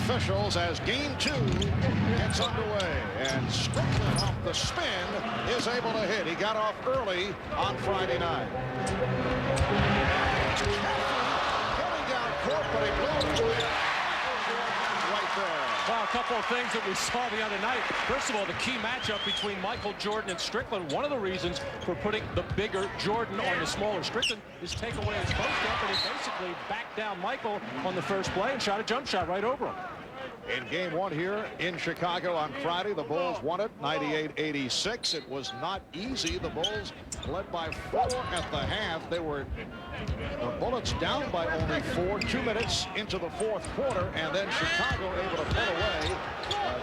officials as game 2 gets underway. And Strickland off the spin is able to hit. He got off early on Friday night. Getting down court, but he blew it right there. Well, a couple of things that we saw the other night. First of all, the key matchup between Michael Jordan and Strickland. One of the reasons for putting the bigger Jordan on the smaller Strickland is take away his post up, and he basically backed down Michael on the first play and shot a jump shot right over him. In game 1 here in Chicago on Friday, the Bulls won it 98-86. It was not easy. The Bulls led by 4 at the half. The Bullets down by only 4, 2 minutes into the fourth quarter, and then Chicago able to pull away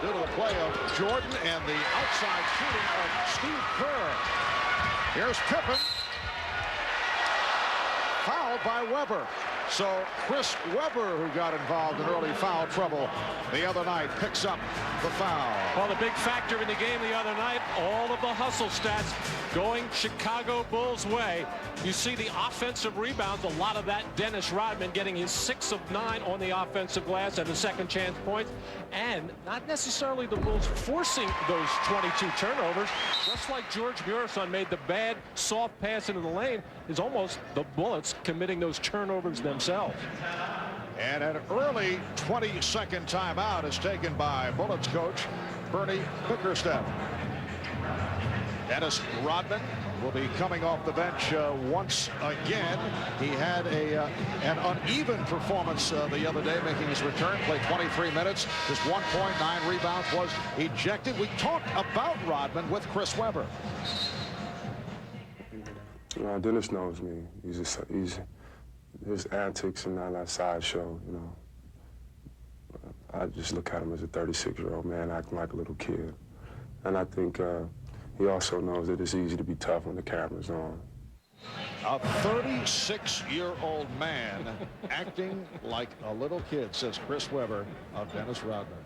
due to the play of Jordan and the outside shooting of Steve Kerr. Here's Pippen. Fouled by Webber. So Chris Webber, who got involved in early foul trouble the other night, picks up the foul. Well, the big factor in the game the other night, all of the hustle stats going Chicago Bulls way. You see the offensive rebounds, a lot of that Dennis Rodman getting his 6 of 9 on the offensive glass and the second chance points, and not necessarily the Bulls forcing those 22 turnovers. Just like George Muresan made the bad soft pass into the lane, is almost the Bullets committing those turnovers themselves. And an early 22nd timeout is taken by Bullets coach Bernie Bickerstaff. Dennis Rodman will be coming off the bench once again. He had an uneven performance the other day, making his return, played 23 minutes, just 1.9 rebounds, was ejected. We talked about Rodman with Chris Webber. Dennis knows me. His antics and all that sideshow, you know. I just look at him as a 36-year-old man acting like a little kid. And I think he also knows that it's easy to be tough when the camera's on. A 36-year-old man acting like a little kid, says Chris Webber of Dennis Rodman.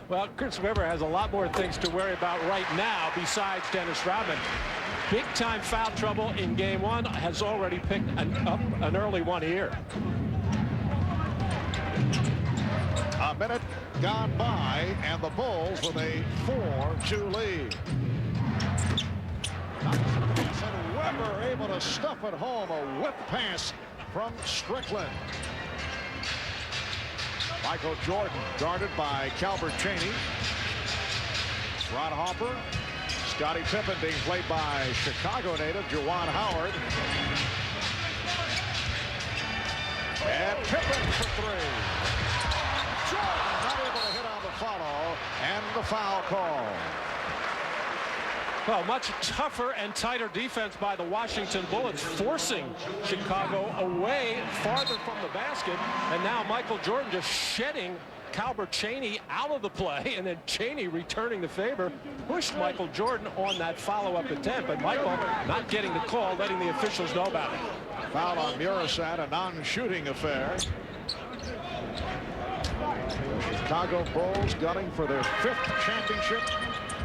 Well, Chris Webber has a lot more things to worry about right now besides Dennis Rodman. Big-time foul trouble in game 1, has already picked up an early one here. A minute gone by, and the Bulls with a 4-2 lead. And Webber able to stuff it home, a whip pass from Strickland. Michael Jordan guarded by Calbert Chaney. Ron Harper. Scottie Pippen being played by Chicago native Juwan Howard. And Pippen for 3. Jordan not able to hit on the follow, and the foul call. Well, much tougher and tighter defense by the Washington Bullets, forcing Chicago away farther from the basket. And now Michael Jordan just shedding Calbert Chaney out of the play, and then Chaney returning the favor, pushed Michael Jordan on that follow-up attempt, but Michael not getting the call, letting the officials know about it. Foul on Muresan, a non-shooting affair. The Chicago Bulls gunning for their 5th championship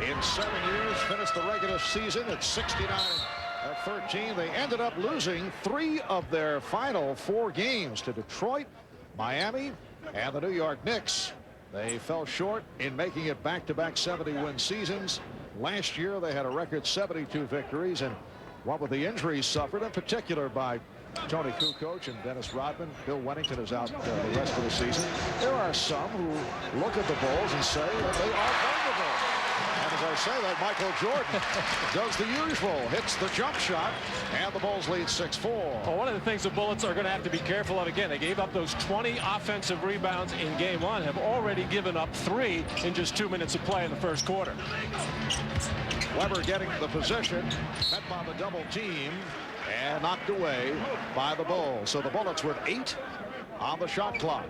in 7 years, finished the regular season at 69-13. They ended up losing 3 of their final 4 games to Detroit, Miami, and the New York Knicks. They fell short in making it back-to-back 70-win seasons. Last year they had a record 72 victories, and what with the injuries suffered, in particular by Tony Kukoc and Dennis Rodman. Bill Wennington is out the rest of the season. There are some who look at the Bulls and say that they are vulnerable. And as I say that, Michael Jordan does the usual, hits the jump shot, and the Bulls lead 6-4. Well, one of the things the Bullets are going to have to be careful of, again, they gave up those 20 offensive rebounds in game 1, have already given up 3 in just 2 minutes of play in the first quarter. Webber getting the position, met by the double team, and knocked away by the Bulls. So the Bullets with 8 on the shot clock.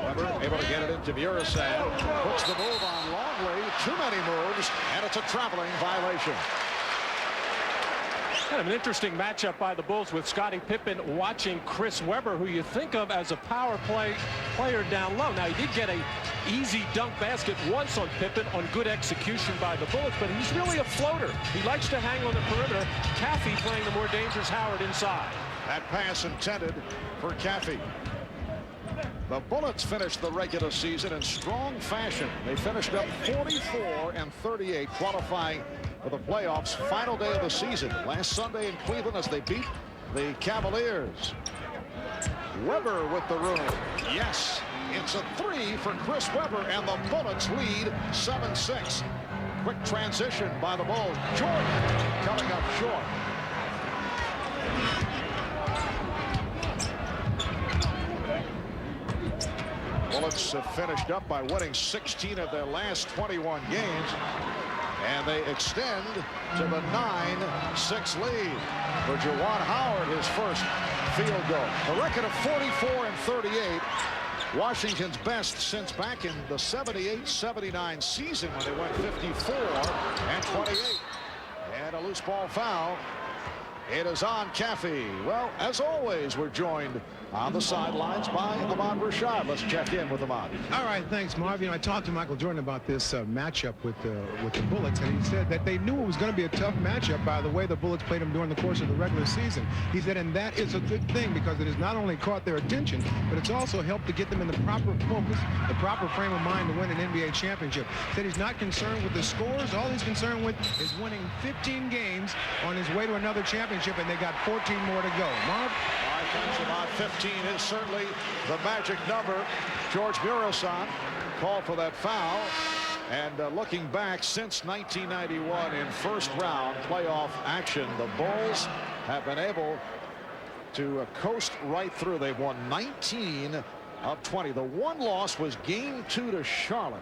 Webber able to get it into Muresan, puts the move on Longley, too many moves, and it's a traveling violation. Kind of an interesting matchup by the Bulls with Scottie Pippen watching Chris Webber, who you think of as a power player down low. Now, he did get a easy dunk basket once on Pippen on good execution by the Bullets, but he's really a floater. He likes to hang on the perimeter. Caffey playing the more dangerous Howard inside. That pass intended for Caffey. The Bullets finished the regular season in strong fashion. They finished up 44-38, qualifying for the playoffs. Final day of the season last Sunday in Cleveland as they beat the Cavaliers. Weber with the room. Yes, it's a three for Chris Weber, and the Bullets lead 7-6. Quick transition by the Bulls. Jordan coming up short. Bullets have finished up by winning 16 of their last 21 games, and they extend to the 9-6 lead. For Juwan Howard, his first field goal. A record of 44-38. Washington's best since back in the 78-79 season when they went 54-28. And a loose ball foul. It is on Caffey. Well, as always, we're joined on the sidelines by Ahmad Rashad. Let's check in with Ahmad. All right, thanks, Marv. You know, I talked to Michael Jordan about this matchup with the Bullets, and he said that they knew it was going to be a tough matchup by the way the Bullets played them during the course of the regular season. He said, and that is a good thing because it has not only caught their attention, but it's also helped to get them in the proper focus, the proper frame of mind to win an NBA championship. He said he's not concerned with the scores. All he's concerned with is winning 15 games on his way to another championship, and they got 14 more to go. Marv? Thanks, Ahmad. 15 is certainly the magic number. George Murasan called for that foul. And looking back since 1991 in first round playoff action, the Bulls have been able to coast right through. They've won 19 of 20. The one loss was game 2 to Charlotte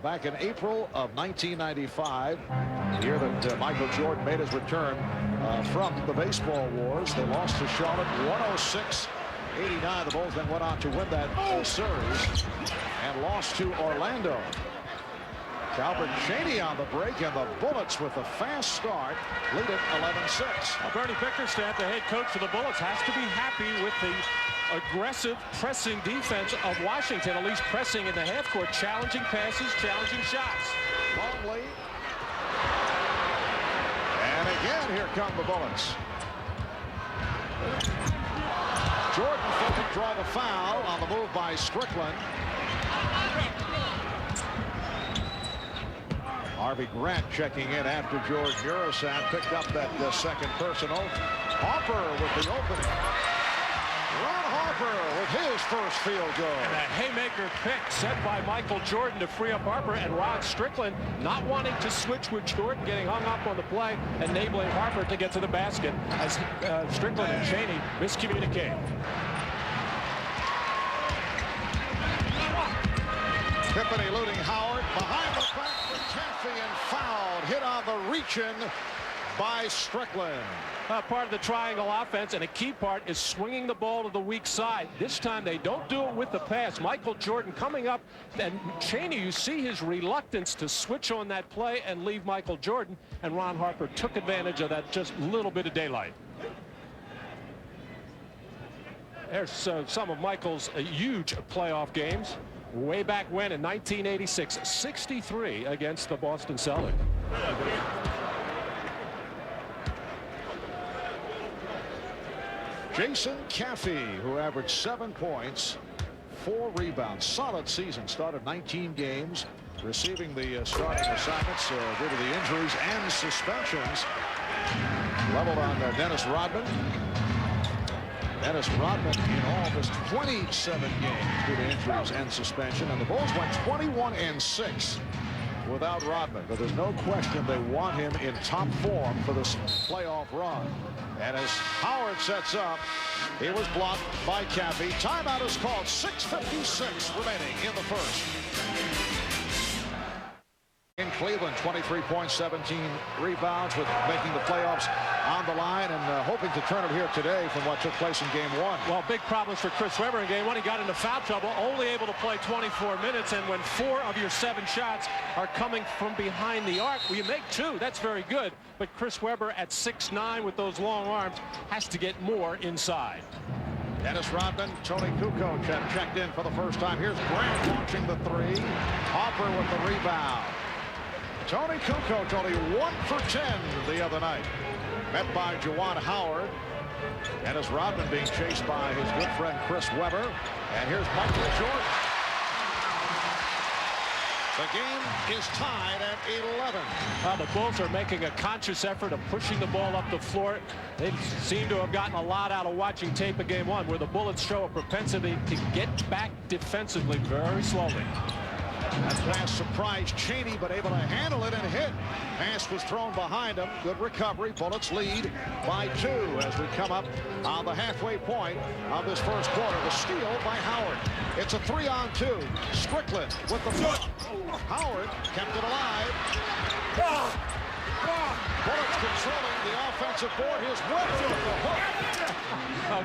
back in April of 1995, the year that Michael Jordan made his return from the baseball wars. They lost to Charlotte 106-89. The Bulls then went on to win that whole series and lost to Orlando. Calvin Chaney on the break, and the Bullets with a fast start lead it 11-6. Bernie Bickerstaff, the head coach for the Bullets, has to be happy with the aggressive pressing defense of Washington, at least pressing in the half court, challenging passes, challenging shots. Longley. And again, here come the Bullets. Jordan to draw the foul on the move by Strickland. Harvey Grant checking in after George Murasan picked up that second personal. Harper with the opening. Ron Harper with his first field goal. And a haymaker pick set by Michael Jordan to free up Harper, and Rod Strickland not wanting to switch with Jordan, getting hung up on the play, enabling Harper to get to the basket as Strickland and Chaney miscommunicate. Pippen eluding Howard behind the back for Caffey and fouled. Hit on the reach-in by Strickland. Part of the triangle offense, and a key part is swinging the ball to the weak side. This time they don't do it with the pass. Michael Jordan coming up, and Chaney, you see his reluctance to switch on that play and leave Michael Jordan, and Ron Harper took advantage of that just little bit of daylight. There's some of Michael's huge playoff games. Way back when in 1986, 63 against the Boston Celtics. Jason Caffey, who averaged 7 points, 4 rebounds. Solid season. Started 19 games, receiving the starting assignments due to the injuries and suspensions. Leveled on Dennis Rodman. Dennis Rodman in all missed 27 games due to injuries and suspension, and the Bulls went 21-6 without Rodman. But there's no question they want him in top form for this playoff run. And as Howard sets up, he was blocked by Caffey. Timeout is called. 6:56 remaining in the first. In Cleveland, 23 points, 17 rebounds, with making the playoffs on the line, and hoping to turn it here today from what took place in game 1. Well, big problems for Chris Weber in game 1. He got into foul trouble, only able to play 24 minutes, and when 4 of your 7 shots are coming from behind the arc, well, you make 2. That's very good, but Chris Weber at 6'9" with those long arms has to get more inside. Dennis Rodman, Tony Kukoc checked in for the first time. Here's Grant launching the 3. Harper with the rebound. Tony Kukoc only 1 for 10 the other night. Met by Juwan Howard. Dennis Rodman being chased by his good friend Chris Webber. And here's Michael Jordan. The game is tied at 11. Well, the Bulls are making a conscious effort of pushing the ball up the floor. They seem to have gotten a lot out of watching tape of game one, where the Bullets show a propensity to get back defensively very slowly. That pass surprised Cheney, but able to handle it and hit. Pass was thrown behind him. Good recovery. Bullets lead by 2 as we come up on the halfway point of this first quarter. The steal by Howard. It's a 3-on-2. Strickland with the foot. Howard kept it alive. Bullets controlling the offensive board. Here's Webber with the hook.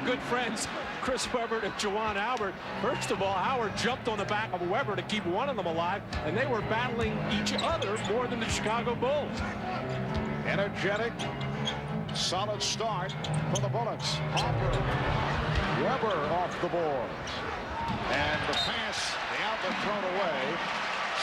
Good friends, Chris Webber and Juwan Howard. First of all, Howard jumped on the back of Webber to keep one of them alive, and they were battling each other more than the Chicago Bulls. Energetic, solid start for the Bullets. Harper, Webber off the board. And the pass, the outlet thrown away.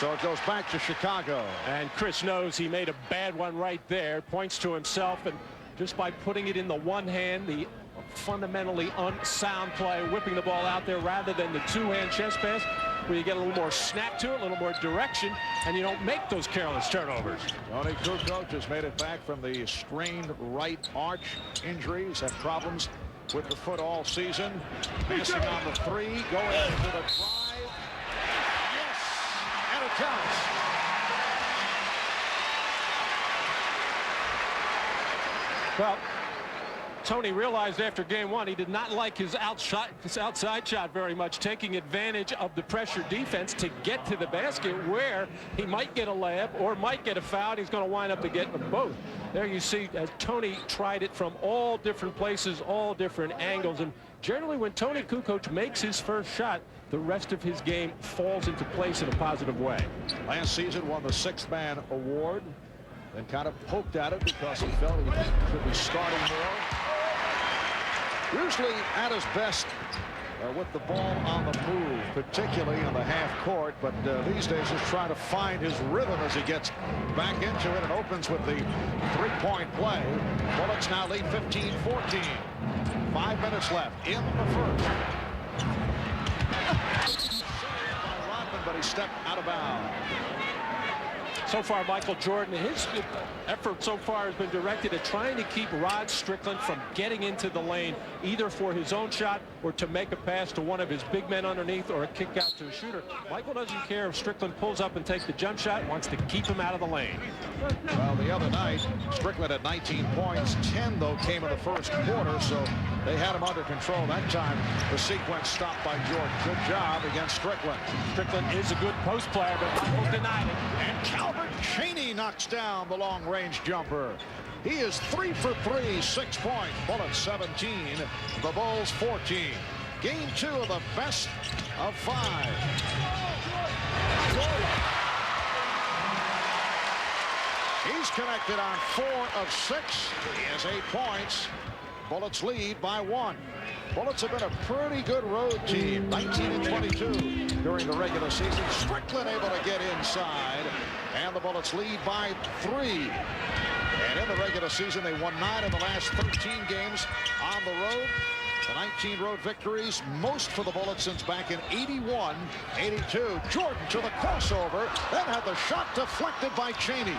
So it goes back to Chicago. And Chris knows he made a bad one right there. Points to himself, and just by putting it in the one hand, the fundamentally unsound play, whipping the ball out there rather than the two-hand chest pass, where you get a little more snap to it, a little more direction, and you don't make those careless turnovers. Tony Kukoc has made it back from the strained right arch injury. He's had problems with the foot all season. Passing on the 3, going into the drive. Yes, and it counts. Well, Tony realized after game one he did not like his outside shot very much, taking advantage of the pressure defense to get to the basket where he might get a layup or might get a foul. He's going to wind up to get them both. There you see as Tony tried it from all different places, all different angles, and generally when Tony Kukoc makes his first shot, the rest of his game falls into place in a positive way. Last season won the 6th man award, then kind of poked at it because he felt he should be starting more. Usually at his best with the ball on the move, particularly on the half court, but these days he's trying to find his rhythm as he gets back into it and opens with the 3-point play. Bullets now lead 15-14. 5 minutes left in the first. By Rodman, but he stepped out of bounds. So far, Michael Jordan, his effort so far has been directed at trying to keep Rod Strickland from getting into the lane, either for his own shot or to make a pass to one of his big men underneath or a kick out to a shooter. Michael doesn't care if Strickland pulls up and takes the jump shot, wants to keep him out of the lane. Well, the other night, Strickland had 19 points. 10, though, came in the first quarter, so they had him under control. That time, the sequence stopped by Jordan. Good job against Strickland. Strickland is a good post player, but Michael denied it. And Calvin Cheney knocks down the long-range jumper. He is 3 for 3, 6 points. Bullets 17, the Bulls 14. Game 2 of the best of 5. He's connected on 4 of 6. He has 8 points. Bullets lead by 1. Bullets have been a pretty good road team, 19-22 during the regular season. Strickland able to get inside, and the Bullets lead by 3. And in the regular season, they won 9 of the last 13 games on the road. The 19 road victories, most for the Bullets since back in 81, 82. Jordan to the crossover, then had the shot deflected by Cheney.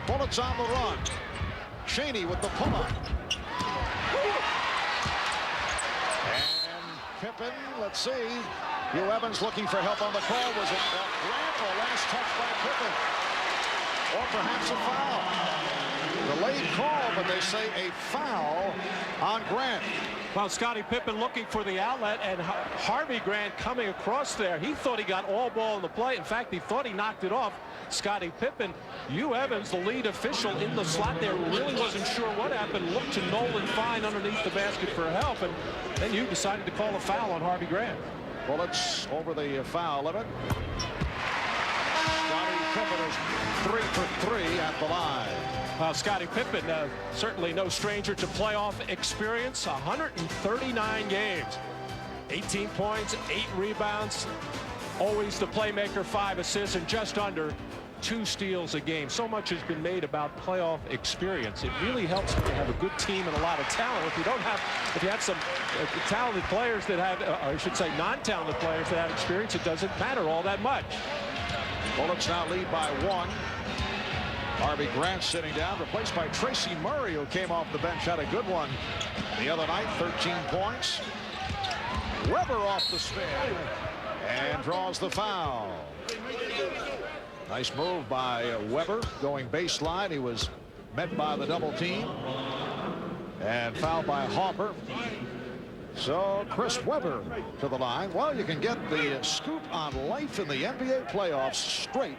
Bullets on the run. Cheney with the pull-up. Pippen, let's see. Hugh Evans looking for help on the call. Was it Grant or last touch by Pippen? Or perhaps a foul. The late call, but they say a foul on Grant. Well, Scottie Pippen looking for the outlet, and Harvey Grant coming across there. He thought he got all ball in the play. In fact, he thought he knocked it off Scottie Pippen. Hugh Evans, the lead official in the slot there, really wasn't sure what happened. Looked to Nolan Fine underneath the basket for help, and then Hugh decided to call a foul on Harvey Grant. Bullets over the foul limit. Scottie Pippen is 3 for 3 at the line. Scottie Pippen, certainly no stranger to playoff experience. 139 games, 18 points, 8 rebounds, always the playmaker, 5 assists, and just under 2 steals a game. So much has been made about playoff experience. It really helps when you have a good team and a lot of talent. If you have some talented players that have, or I should say non-talented players that have experience, it doesn't matter all that much. Bullets now lead by 1. Harvey Grant sitting down, replaced by Tracy Murray, who came off the bench, had a good one the other night, 13 points. Weber off the spin and draws the foul. Nice move by Weber going baseline. He was met by the double team and fouled by Hopper. So Chris Weber to the line. Well, you can get the scoop on life in the NBA playoffs straight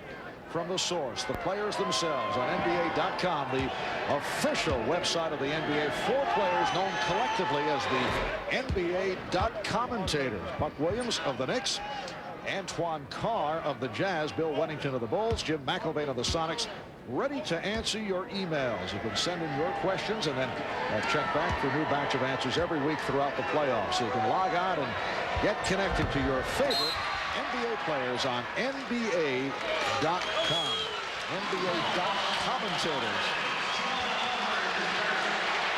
from the source, the players themselves, on NBA.com, the official website of the NBA. 4 players known collectively as the NBA.commentators. Buck Williams of the Knicks, Antoine Carr of the Jazz, Bill Wennington of the Bulls, Jim McElvain of the Sonics, ready to answer your emails. You can send in your questions and then check back for a new batch of answers every week throughout the playoffs. So you can log on and get connected to your favorite NBA players on NBA.com. NBA.commentators.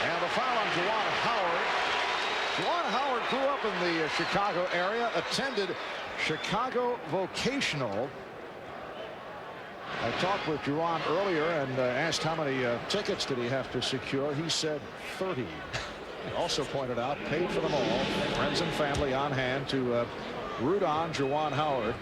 And the foul on Juwan Howard. Juwan Howard grew up in the Chicago area, attended Chicago Vocational. I talked with Juwan earlier and asked how many tickets did he have to secure. He said 30. He also pointed out, paid for them all. Friends and family on hand to root on Juwan Howard.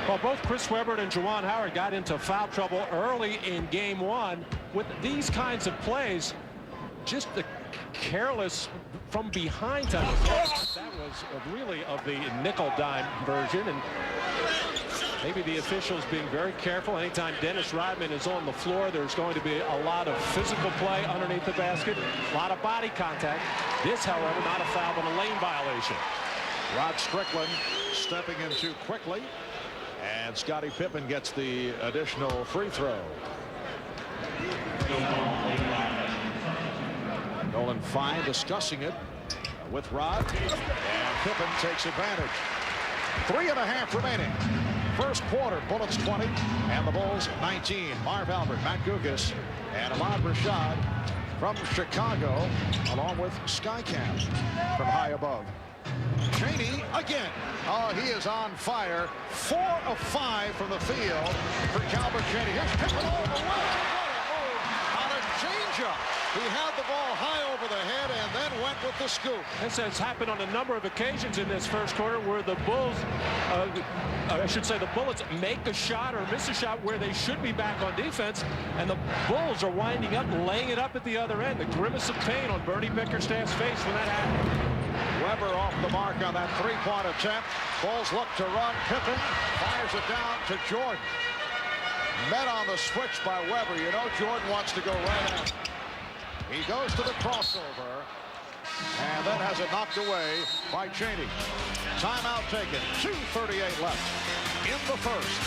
Well, both Chris Webber and Juwan Howard got into foul trouble early in game 1 with these kinds of plays. Just the careless from behind type of play. That was really of the nickel dime version, and maybe the officials being very careful. Anytime Dennis Rodman is on the floor, there's going to be a lot of physical play underneath the basket, a lot of body contact. This, however, not a foul, but a lane violation. Rod Strickland stepping in too quickly, and Scottie Pippen gets the additional free throw. Nolan Fine discussing it with Rod, and Pippen takes advantage. 3.5 remaining. First quarter, Bullets 20 and the Bulls 19. Marv Albert, Matt Gugas, and Ahmad Rashad from Chicago, along with Skycam from high above. Chaney again. Oh, he is on fire. 4 of 5 from the field for Calbert Chaney. Here's Pippen all the way. On a changeup. He had the ball high over the head and then went with the scoop. This has happened on a number of occasions in this first quarter where the Bulls, I should say the Bullets, make a shot or miss a shot where they should be back on defense, and the Bulls are winding up and laying it up at the other end. The grimace of pain on Bernie Bickerstaff's face when that happened. Weber off the mark on that 3-point attempt. Bulls look to run. Pippen fires it down to Jordan. Met on the switch by Weber. You know Jordan wants to go right at him. He goes to the crossover and then has it knocked away by Chaney. Timeout taken. 2:38 left in the first.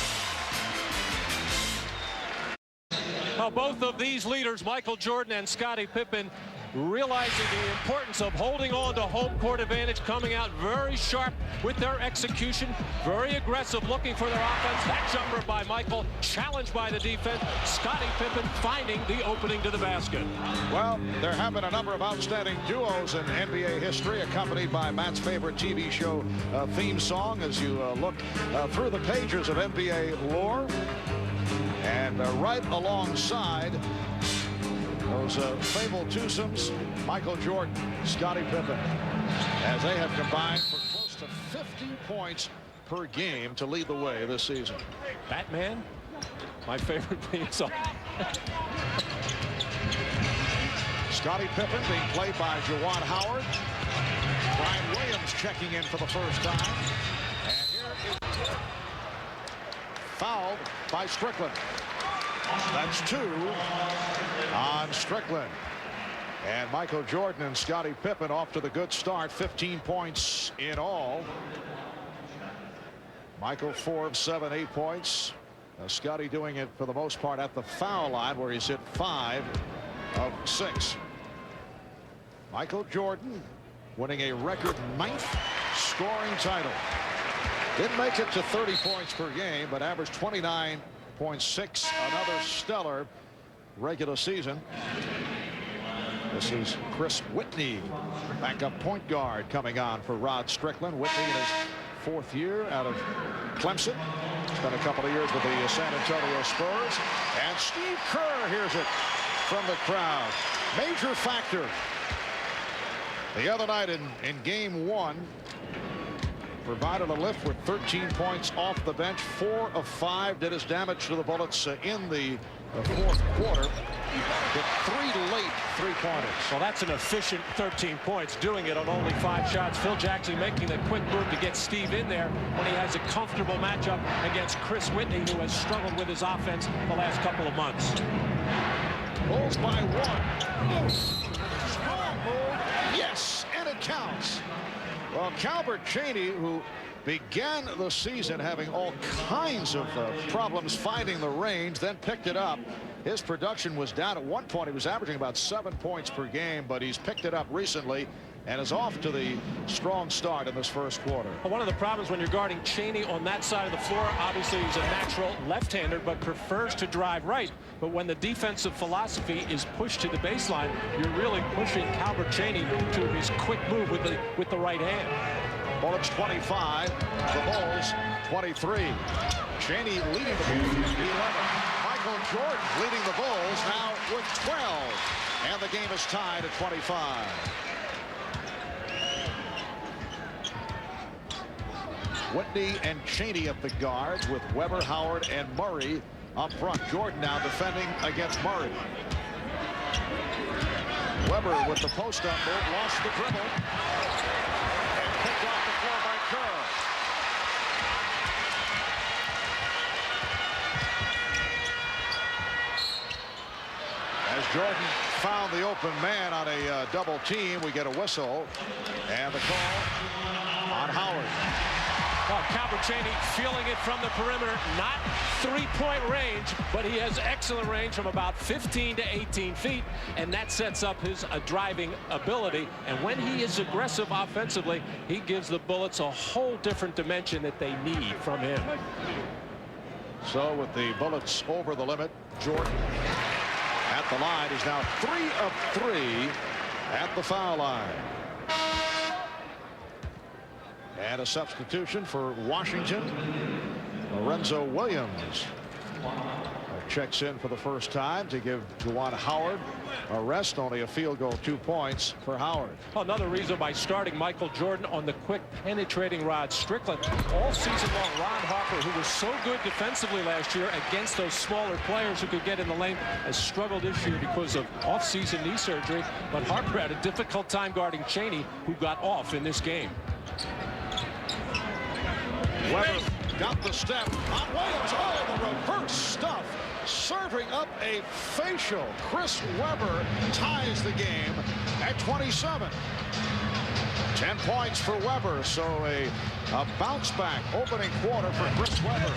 Well, both of these leaders, Michael Jordan and Scottie Pippen, realizing the importance of holding on to home court advantage, coming out very sharp with their execution, very aggressive, looking for their offense. That jumper by Michael, challenged by the defense. Scottie Pippen finding the opening to the basket. Well, there have been a number of outstanding duos in NBA history, accompanied by Matt's favorite TV show theme song as you look through the pages of NBA lore. And right alongside those fabled twosomes, Michael Jordan, Scottie Pippen, as they have combined for close to 50 points per game to lead the way this season. Batman, my favorite theme song. Scottie Pippen being played by Juwan Howard. Brian Williams checking in for the first time. And here is fouled by Strickland. That's 2 on Strickland. And Michael Jordan and Scottie Pippen off to the good start. 15 points in all. Michael 4 of 7, 8 points. Scottie doing it for the most part at the foul line, where he's hit 5 of 6. Michael Jordan winning a record 9th scoring title. Didn't make it to 30 points per game, but averaged 29.6. Another stellar regular season. This is Chris Whitney, backup point guard, coming on for Rod Strickland. Whitney in his 4th year out of Clemson. Spent a couple of years with the San Antonio Spurs. And Steve Kerr hears it from the crowd. Major factor the other night in game 1. Provided a lift with 13 points off the bench. 4 of 5 did his damage to the Bullets in the 4th quarter. Hit 3 late 3-pointers. Well, that's an efficient 13 points, doing it on only 5 shots. Phil Jackson making the quick move to get Steve in there when he has a comfortable matchup against Chris Whitney, who has struggled with his offense the last couple of months. Bulls by 1. Strong move. Yes, and it counts. Well, Calbert Cheaney, who began the season having all kinds of problems finding the range, then picked it up. His production was down at one point. He was averaging about 7 points per game, but he's picked it up recently and is off to the strong start in this first quarter. Well, one of the problems when you're guarding Cheaney on that side of the floor, obviously he's a natural left-hander, but prefers to drive right. But when the defensive philosophy is pushed to the baseline, you're really pushing Calbert Cheaney to his quick move with the right hand. Bullets 25, the Bulls 23. Cheaney leading the Bulls 11. Michael Jordan leading the Bulls now with 12. And the game is tied at 25. Whitney and Cheaney at the guards with Weber, Howard, and Murray up front. Jordan now defending against Murray. Weber with the post-up move, lost the dribble. And picked off the floor by Kerr. As Jordan found the open man on a double team, we get a whistle. And the call on Howard. Well, Calbert Cheaney feeling it from the perimeter, not 3-point range, but he has excellent range from about 15 to 18 feet, and that sets up his driving ability. And when he is aggressive offensively, he gives the Bullets a whole different dimension that they need from him. So with the Bullets over the limit, Jordan at the line is now 3 of 3 at the foul line. And a substitution for Washington. Lorenzo Williams checks in for the first time to give Juwan Howard a rest. Only a field goal, 2 points for Howard. Another reason by starting Michael Jordan on the quick penetrating Rod Strickland. All season long, Ron Harper, who was so good defensively last year against those smaller players who could get in the lane, has struggled this year because of off-season knee surgery. But Harper had a difficult time guarding Cheaney, who got off in this game. Weber got the step on Williams. Oh, the reverse stuff. Serving up a facial. Chris Weber ties the game at 27. 10 points for Weber. So a bounce back opening quarter for Chris Weber.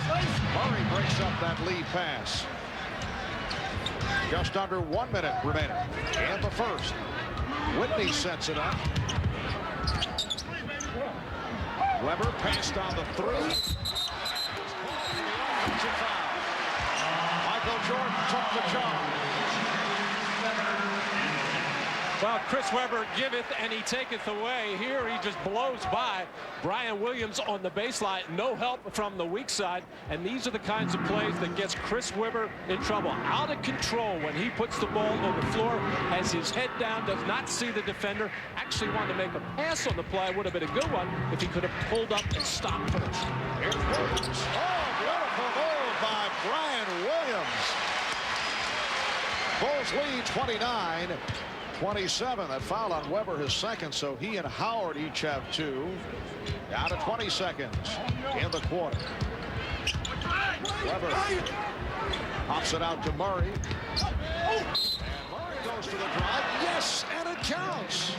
Murray breaks up that lead pass. Just under 1 minute remaining in the first. Whitney sets it up. Weber passed on the 3. Michael Jordan took the charge. Well, Chris Weber giveth and he taketh away. Here he just blows by Brian Williams on the baseline. No help from the weak side. And these are the kinds of plays that gets Chris Weber in trouble. Out of control when he puts the ball on the floor, has his head down, does not see the defender. Actually wanted to make a pass on the play. Would have been a good one if he could have pulled up and stopped first. Here's Williams. Oh, beautiful move by Brian Williams. Bulls lead 29-27. That foul on Weber, his second, so he and Howard each have 2. Down to 20 seconds in the quarter. Weber pops it out to Murray. And Murray goes to the drive. Yes, and it counts.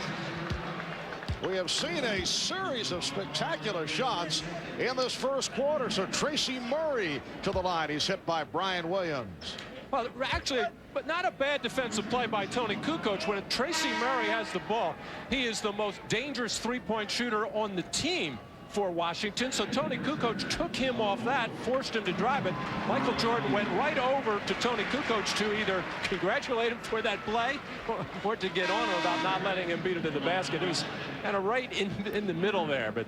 We have seen a series of spectacular shots in this first quarter. So Tracy Murray to the line. He's hit by Brian Williams. Well, actually, but not a bad defensive play by Tony Kukoc. When Tracy Murray has the ball, he is the most dangerous three-point shooter on the team for Washington. So Tony Kukoc took him off that, forced him to drive it. Michael Jordan went right over to Tony Kukoc to either congratulate him for that play or to get on him about not letting him beat him to the basket. It was kind of right in the middle there. But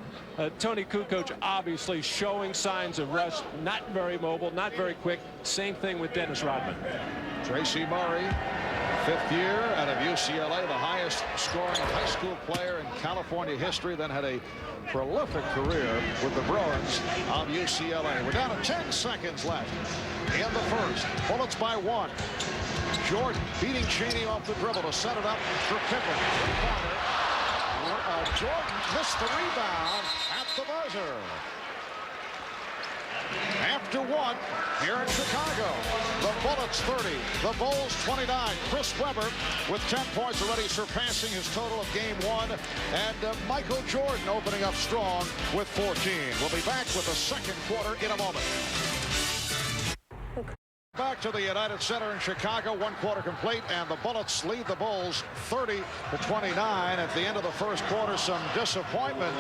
Tony Kukoc obviously showing signs of rust, not very mobile, not very quick. Same thing with Dennis Rodman. Tracy Murray, fifth year out of UCLA, the highest scoring high school player in California history, then had a prolific career with the Bruins of UCLA. We're down to 10 seconds left in the first. Bullets by 1. Jordan beating Chaney off the dribble to set it up for Pippen. Jordan missed the rebound at the buzzer. After 1 here in Chicago, the Bullets 30, the Bulls 29. Chris Webber with 10 points already, surpassing his total of game 1. And Michael Jordan opening up strong with 14. We'll be back with the second quarter in a moment. Back to the United Center in Chicago, 1 quarter complete, and the Bullets lead the Bulls 30-29 at the end of the first quarter. Some disappointment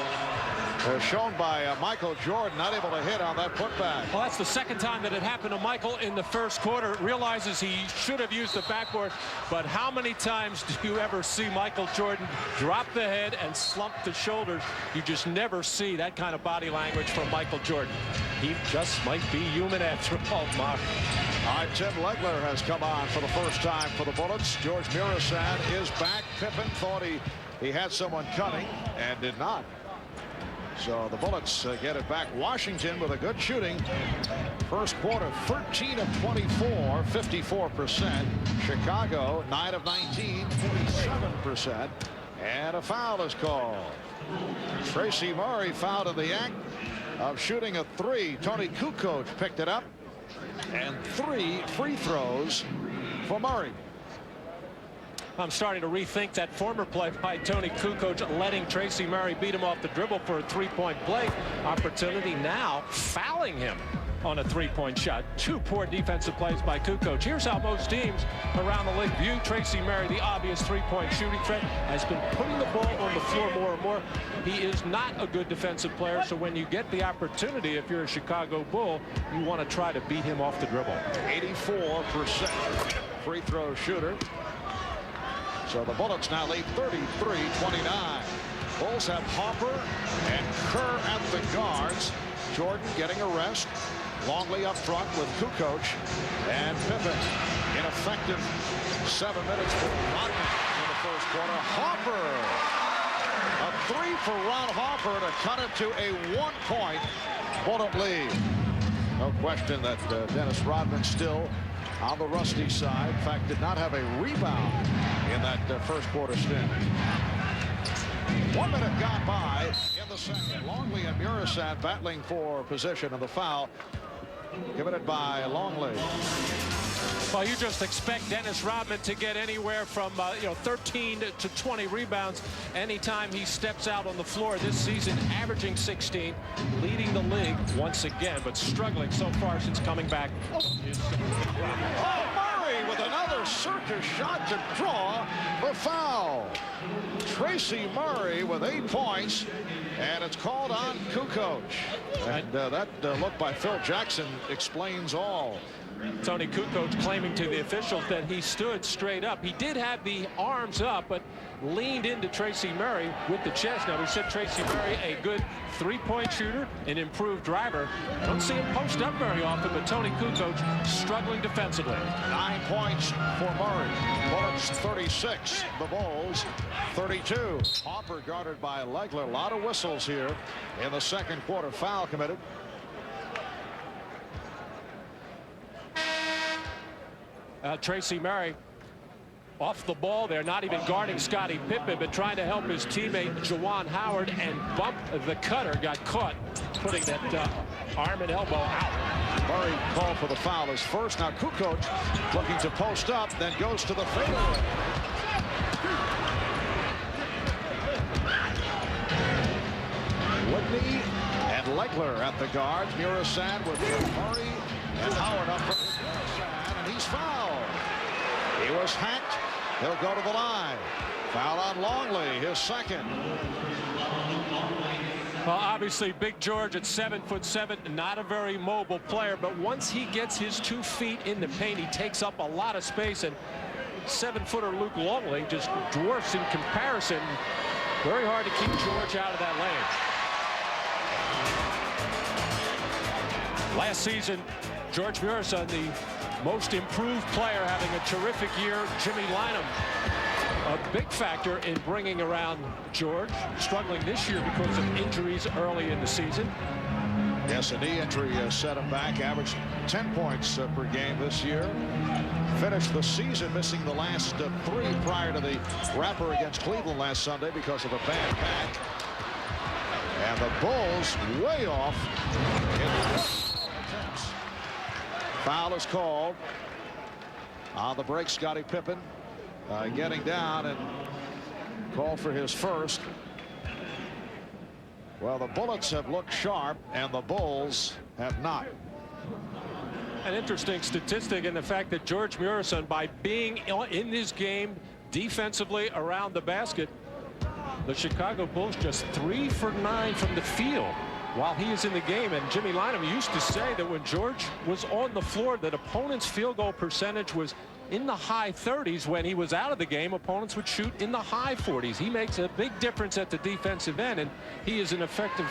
shown by Michael Jordan, not able to hit on that putback. Well, that's the second time that it happened to Michael in the first quarter. Realizes he should have used the backboard, but how many times do you ever see Michael Jordan drop the head and slump the shoulders? You just never see that kind of body language from Michael Jordan. He just might be human after all, Mark. All right, Tim Legler has come on for the first time for the Bullets. George Murasad is back. Pippen thought he had someone cutting and did not. So the Bullets get it back. Washington with a good shooting. First quarter, 13 of 24, 54%. Chicago, 9 of 19, 47%. And a foul is called. Tracy Murray fouled in the act of shooting a 3. Tony Kukoc picked it up. And 3 free throws for Murray. I'm starting to rethink that former play by Tony Kukoc, letting Tracy Murray beat him off the dribble for a 3-point play opportunity. Now fouling him on a 3-point shot. 2 poor defensive plays by Kukoc. Here's how most teams around the league view Tracy Murray. The obvious 3-point shooting threat has been putting the ball on the floor more and more. He is not a good defensive player, so when you get the opportunity, if you're a Chicago Bull, you want to try to beat him off the dribble. 84% free throw shooter. So the Bullets now lead 33-29. Bulls have Hopper and Kerr at the guards. Jordan getting a rest. Longley up front with Kukoc and Pippen. Ineffective 7 minutes for Rodman in the first quarter. Hopper. A 3 for Ron Hopper to cut it to a 1-point Bullet lead. No question that Dennis Rodman still on the rusty side. In fact, did not have a rebound in that first quarter stint. 1 minute gone by in the second. Longley and Murasad battling for position, and the foul committed by Longley. Well, you just expect Dennis Rodman to get anywhere from 13 to 20 rebounds anytime he steps out on the floor this season, averaging 16, leading the league once again, but struggling so far since coming back. Murray with another circus shot to draw the foul. Tracy Murray with 8 points, and it's called on Kukoc. And that look by Phil Jackson explains all. Tony Kukoc claiming to the officials that he stood straight up. He did have the arms up, but leaned into Tracy Murray with the chest. Now, we said Tracy Murray, a good 3-point shooter, an improved driver. Don't see him post up very often, but Tony Kukoc struggling defensively. 9 points for Murray. Bullets 36, the Bulls 32. Hopper guarded by Legler. A lot of whistles here in the second quarter. Foul committed. Tracy Murray off the ball there, not even guarding Scottie Pippen, but trying to help his teammate Juwan Howard, and bumped the cutter, got caught putting that arm and elbow out. Murray called for the foul, his first. Now Kukoc looking to post up, then goes to the fadeaway. Whitney and Legler at the guards. Murasad with Murray and Howard up for Murasad, and he He's fouled. He was hacked. He'll go to the line. Foul on Longley, his second. Well, obviously, Big George at 7'7", not a very mobile player, but once he gets his 2 feet in the paint, he takes up a lot of space, and 7-footer Luke Longley just dwarfs in comparison. Very hard to keep George out of that lane. Last season, George Muresan, the most improved player, having a terrific year. Jimmy Lynam, a big factor in bringing around George, struggling this year because of injuries early in the season. Yes, a knee injury set him back. Averaged 10 points per game this year. Finished the season missing the last 3 prior to the wrapper against Cleveland last Sunday because of a bad back. And the Bulls way off in the attempts. Foul is called on the break. Scottie Pippen getting down and called for his first. Well, the Bullets have looked sharp and the Bulls have not. An interesting statistic in the fact that George Muresan, by being in this game defensively around the basket, the Chicago Bulls just 3 for 9 from the field while he is in the game. And Jimmy Lynam used to say that when George was on the floor, that opponents' field goal percentage was in the high 30s. When he was out of the game, opponents would shoot in the high 40s. He makes a big difference at the defensive end, and he is an effective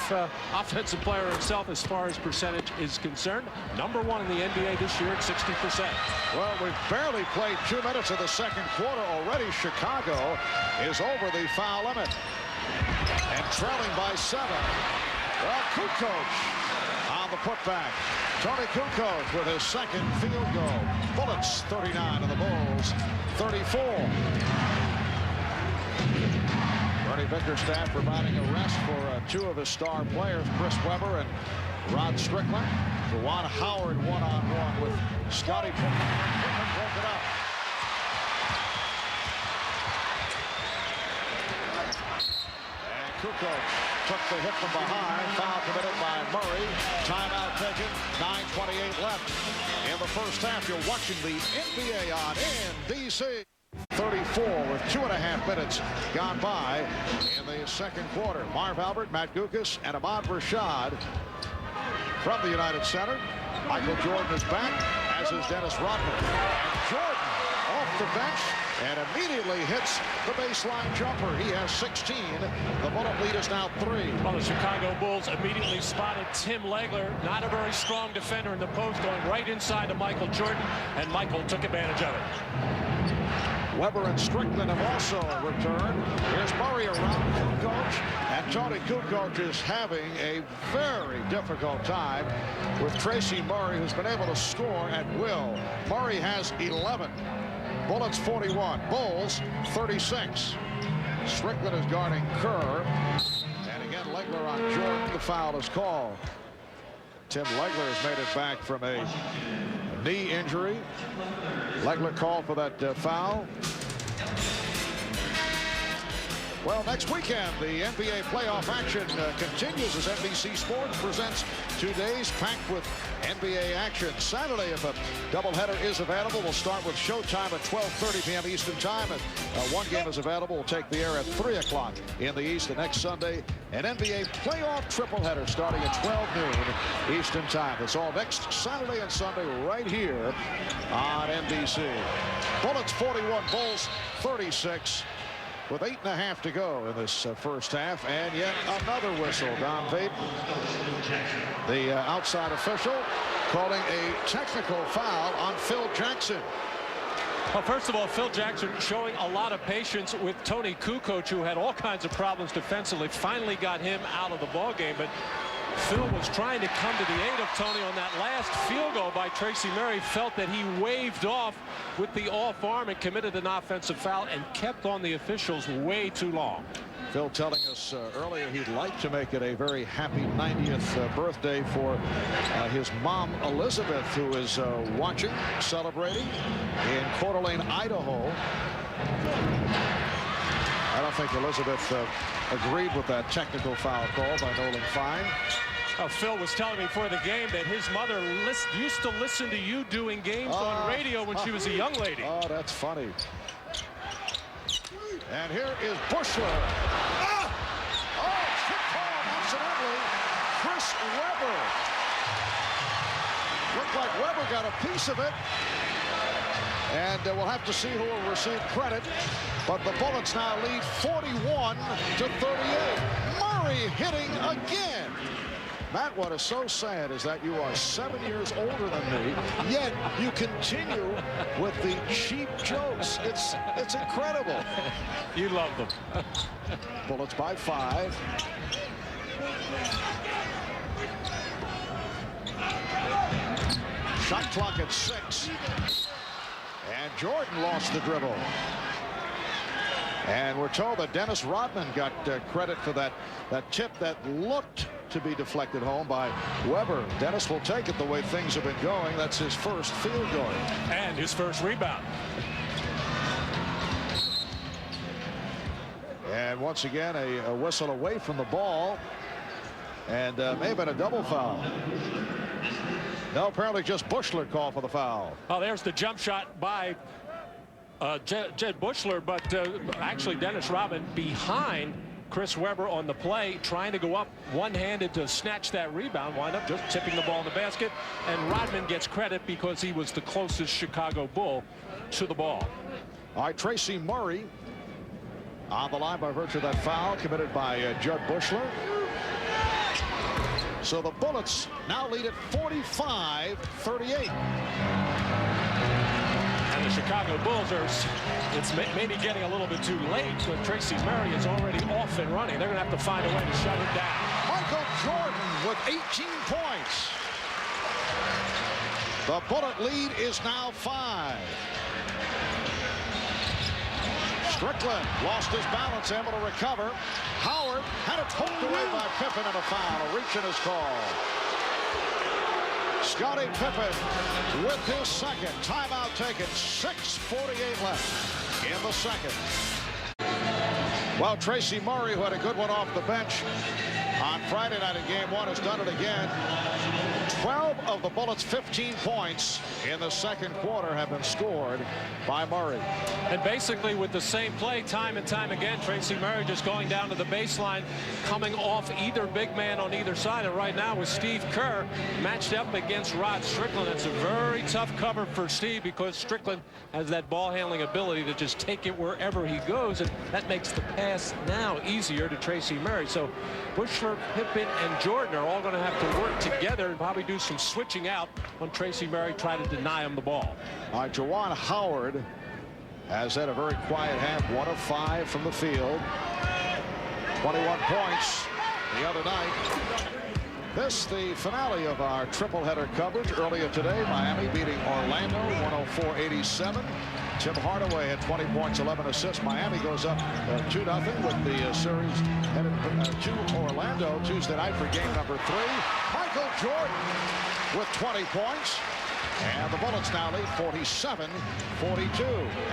offensive player himself as far as percentage is concerned. #1 in the NBA this year at 60%. Well, we've barely played 2 minutes of the second quarter already. Chicago is over the foul limit and trailing by 7. Well, Kukoc on the putback. Tony Kukoc with his second field goal. Bullets 39 and the Bulls 34. Bernie Bickerstaff providing a rest for 2 of his star players, Chris Webber and Rod Strickland. Juwan Howard one-on-one with Scottie Pippen. Pippen broke it up. And Kukoc took the hit from behind. Foul committed by Murray. Timeout taken. 9:28 left in the first half. You're watching the NBA on NBC. 34 with 2.5 minutes gone by in the second quarter. Marv Albert, Matt Guokas, and Ahmad Rashad from the United Center. Michael Jordan is back, as is Dennis Rodman. And Jordan off the bench and immediately hits the baseline jumper. He has 16. The Bullet lead is now 3. Well, the Chicago Bulls immediately spotted Tim Legler, not a very strong defender in the post, going right inside to Michael Jordan, and Michael took advantage of it. Weber and Strickland have also returned. Here's Murray around Kukoc, and Tony Kukoc is having a very difficult time with Tracy Murray, who's been able to score at will. Murray has 11. Bullets 41. Bulls 36. Strickland is guarding Kerr. And again, Legler on Jordan. The foul is called. Tim Legler has made it back from a knee injury. Legler called for that foul. Well, next weekend, the NBA playoff action continues as NBC Sports presents 2 days packed with NBA action. Saturday, if a doubleheader is available, we'll start with Showtime at 12:30 p.m. Eastern Time. And one game is available. We'll take the air at 3 o'clock in the East. The next Sunday, an NBA playoff tripleheader starting at 12 noon Eastern Time. It's all next Saturday and Sunday right here on NBC. Bullets 41, Bulls 36. With 8.5 to go in this first half, and yet another whistle. Don Vaden, the outside official, calling a technical foul on Phil Jackson. Well, first of all, Phil Jackson showing a lot of patience with Tony Kukoc, who had all kinds of problems defensively, finally got him out of the ballgame. But Phil was trying to come to the aid of Tony on that last field goal by Tracy Murray. Felt that he waved off with the off arm and committed an offensive foul and kept on the officials way too long. Phil telling us earlier he'd like to make it a very happy 90th birthday for his mom, Elizabeth, who is watching, celebrating in Coeur d'Alene, Idaho. I don't think Elizabeth agreed with that technical foul call by Nolan Fine. Phil was telling me before the game that his mother used to listen to you doing games on radio when she was a young lady. Oh, that's funny. And here is Buechler. Oh, hit ball, accidentally. Chris Webber. Looked like Webber got a piece of it. And we'll have to see who will receive credit. But the Bullets now lead 41-38. Murray hitting again. Matt, what is so sad is that you are 7 years older than me, yet you continue with the cheap jokes. It's incredible. You love them. Bullets by 5. Shot clock at 6. And Jordan lost the dribble. And we're told that Dennis Rodman got credit for that tip that looked to be deflected home by Webber. Dennis will take it the way things have been going. That's his first field goal. And his first rebound. And once again, a whistle away from the ball. And may have been a double foul. No, apparently just Buechler called for the foul. Oh, there's the jump shot by Jed Buechler, but actually Dennis Rodman behind Chris Webber on the play, trying to go up one-handed to snatch that rebound, wind up just tipping the ball in the basket, and Rodman gets credit because he was the closest Chicago Bull to the ball. All right, Tracy Murray on the line by virtue of that foul committed by Jed Buechler. So the Bullets now lead at 45-38. And the Chicago Bulls it's maybe getting a little bit too late, but Tracy Murray is already off and running. They're going to have to find a way to shut it down. Michael Jordan with 18 points. The Bullet lead is now 5. Strickland lost his balance, able to recover. Howard had it poked away by Pippen and a foul. A reach in his call. Scottie Pippen with his second. Timeout taken. 6:48 left in the second. Well, Tracy Murray, who had a good one off the bench on Friday night in Game 1, has done it again. 12 of the Bullets' 15 points in the second quarter have been scored by Murray. And basically with the same play time and time again, Tracy Murray just going down to the baseline, coming off either big man on either side. And right now with Steve Kerr matched up against Rod Strickland, it's a very tough cover for Steve because Strickland has that ball handling ability to just take it wherever he goes, and that makes the pass now easier to Tracy Murray. So Buechler, Pippen, and Jordan are all going to have to work together and probably do some switching out on Tracy Murray, try to deny him the ball. All right, Juwan Howard has had a very quiet half. 1 of 5 from the field. 21 points the other night. This, the finale of our triple-header coverage earlier today. Miami beating Orlando 104-87. Tim Hardaway had 20 points, 11 assists. Miami goes up 2-0 with the series headed to Orlando Tuesday night for game number 3. Michael Jordan with 20 points. And the Bullets now lead 47-42.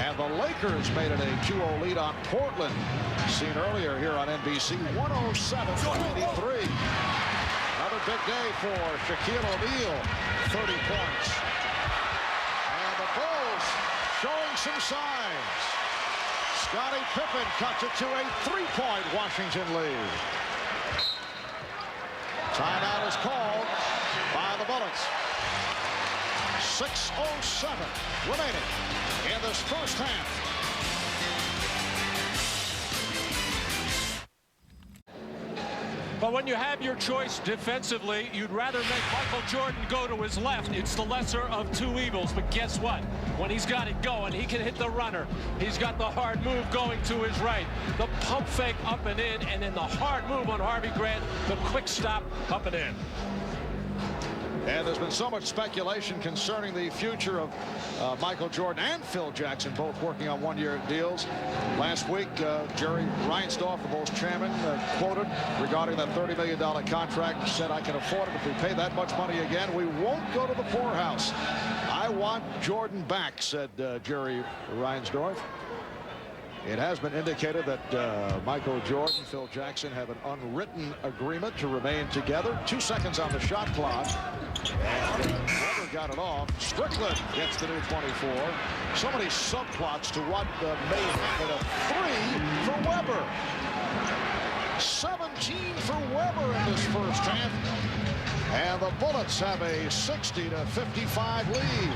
And the Lakers made it a 2-0 lead on Portland. Seen earlier here on NBC, 107-93. Another big day for Shaquille O'Neal, 30 points. And the Bulls showing some signs. Scottie Pippen cuts it to a 3-point Washington lead. Timeout is called by the Bullets. 6:07 remaining in this first half. But when you have your choice defensively, you'd rather make Michael Jordan go to his left. It's the lesser of two evils. But guess what? When he's got it going, he can hit the runner. He's got the hard move going to his right. The pump fake up and in, and then the hard move on Harvey Grant, the quick stop up and in. And there's been so much speculation concerning the future of Michael Jordan and Phil Jackson, both working on one-year deals. Last week, Jerry Reinsdorf, the Bulls chairman, quoted regarding that $30 million contract, said, "I can afford it. If we pay that much money again, we won't go to the poorhouse. I want Jordan back," said Jerry Reinsdorf. It has been indicated that Michael Jordan, Phil Jackson have an unwritten agreement to remain together. 2 seconds on the shot clock. And Weber got it off. Strickland gets the new 24. So many subplots to what may happen. A 3 for Weber. 17 for Weber in this first half. And the Bullets have a 60-55 lead.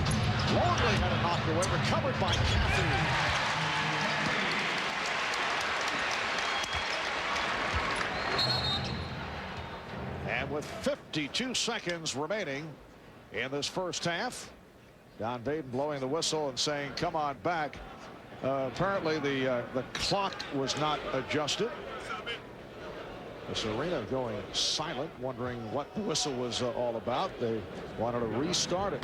Longley had it knocked away, recovered by Caffey. And with 52 seconds remaining in this first half, Don Baden blowing the whistle and saying, come on back. Apparently the clock was not adjusted. This arena going silent, wondering what the whistle was all about. They wanted to restart it.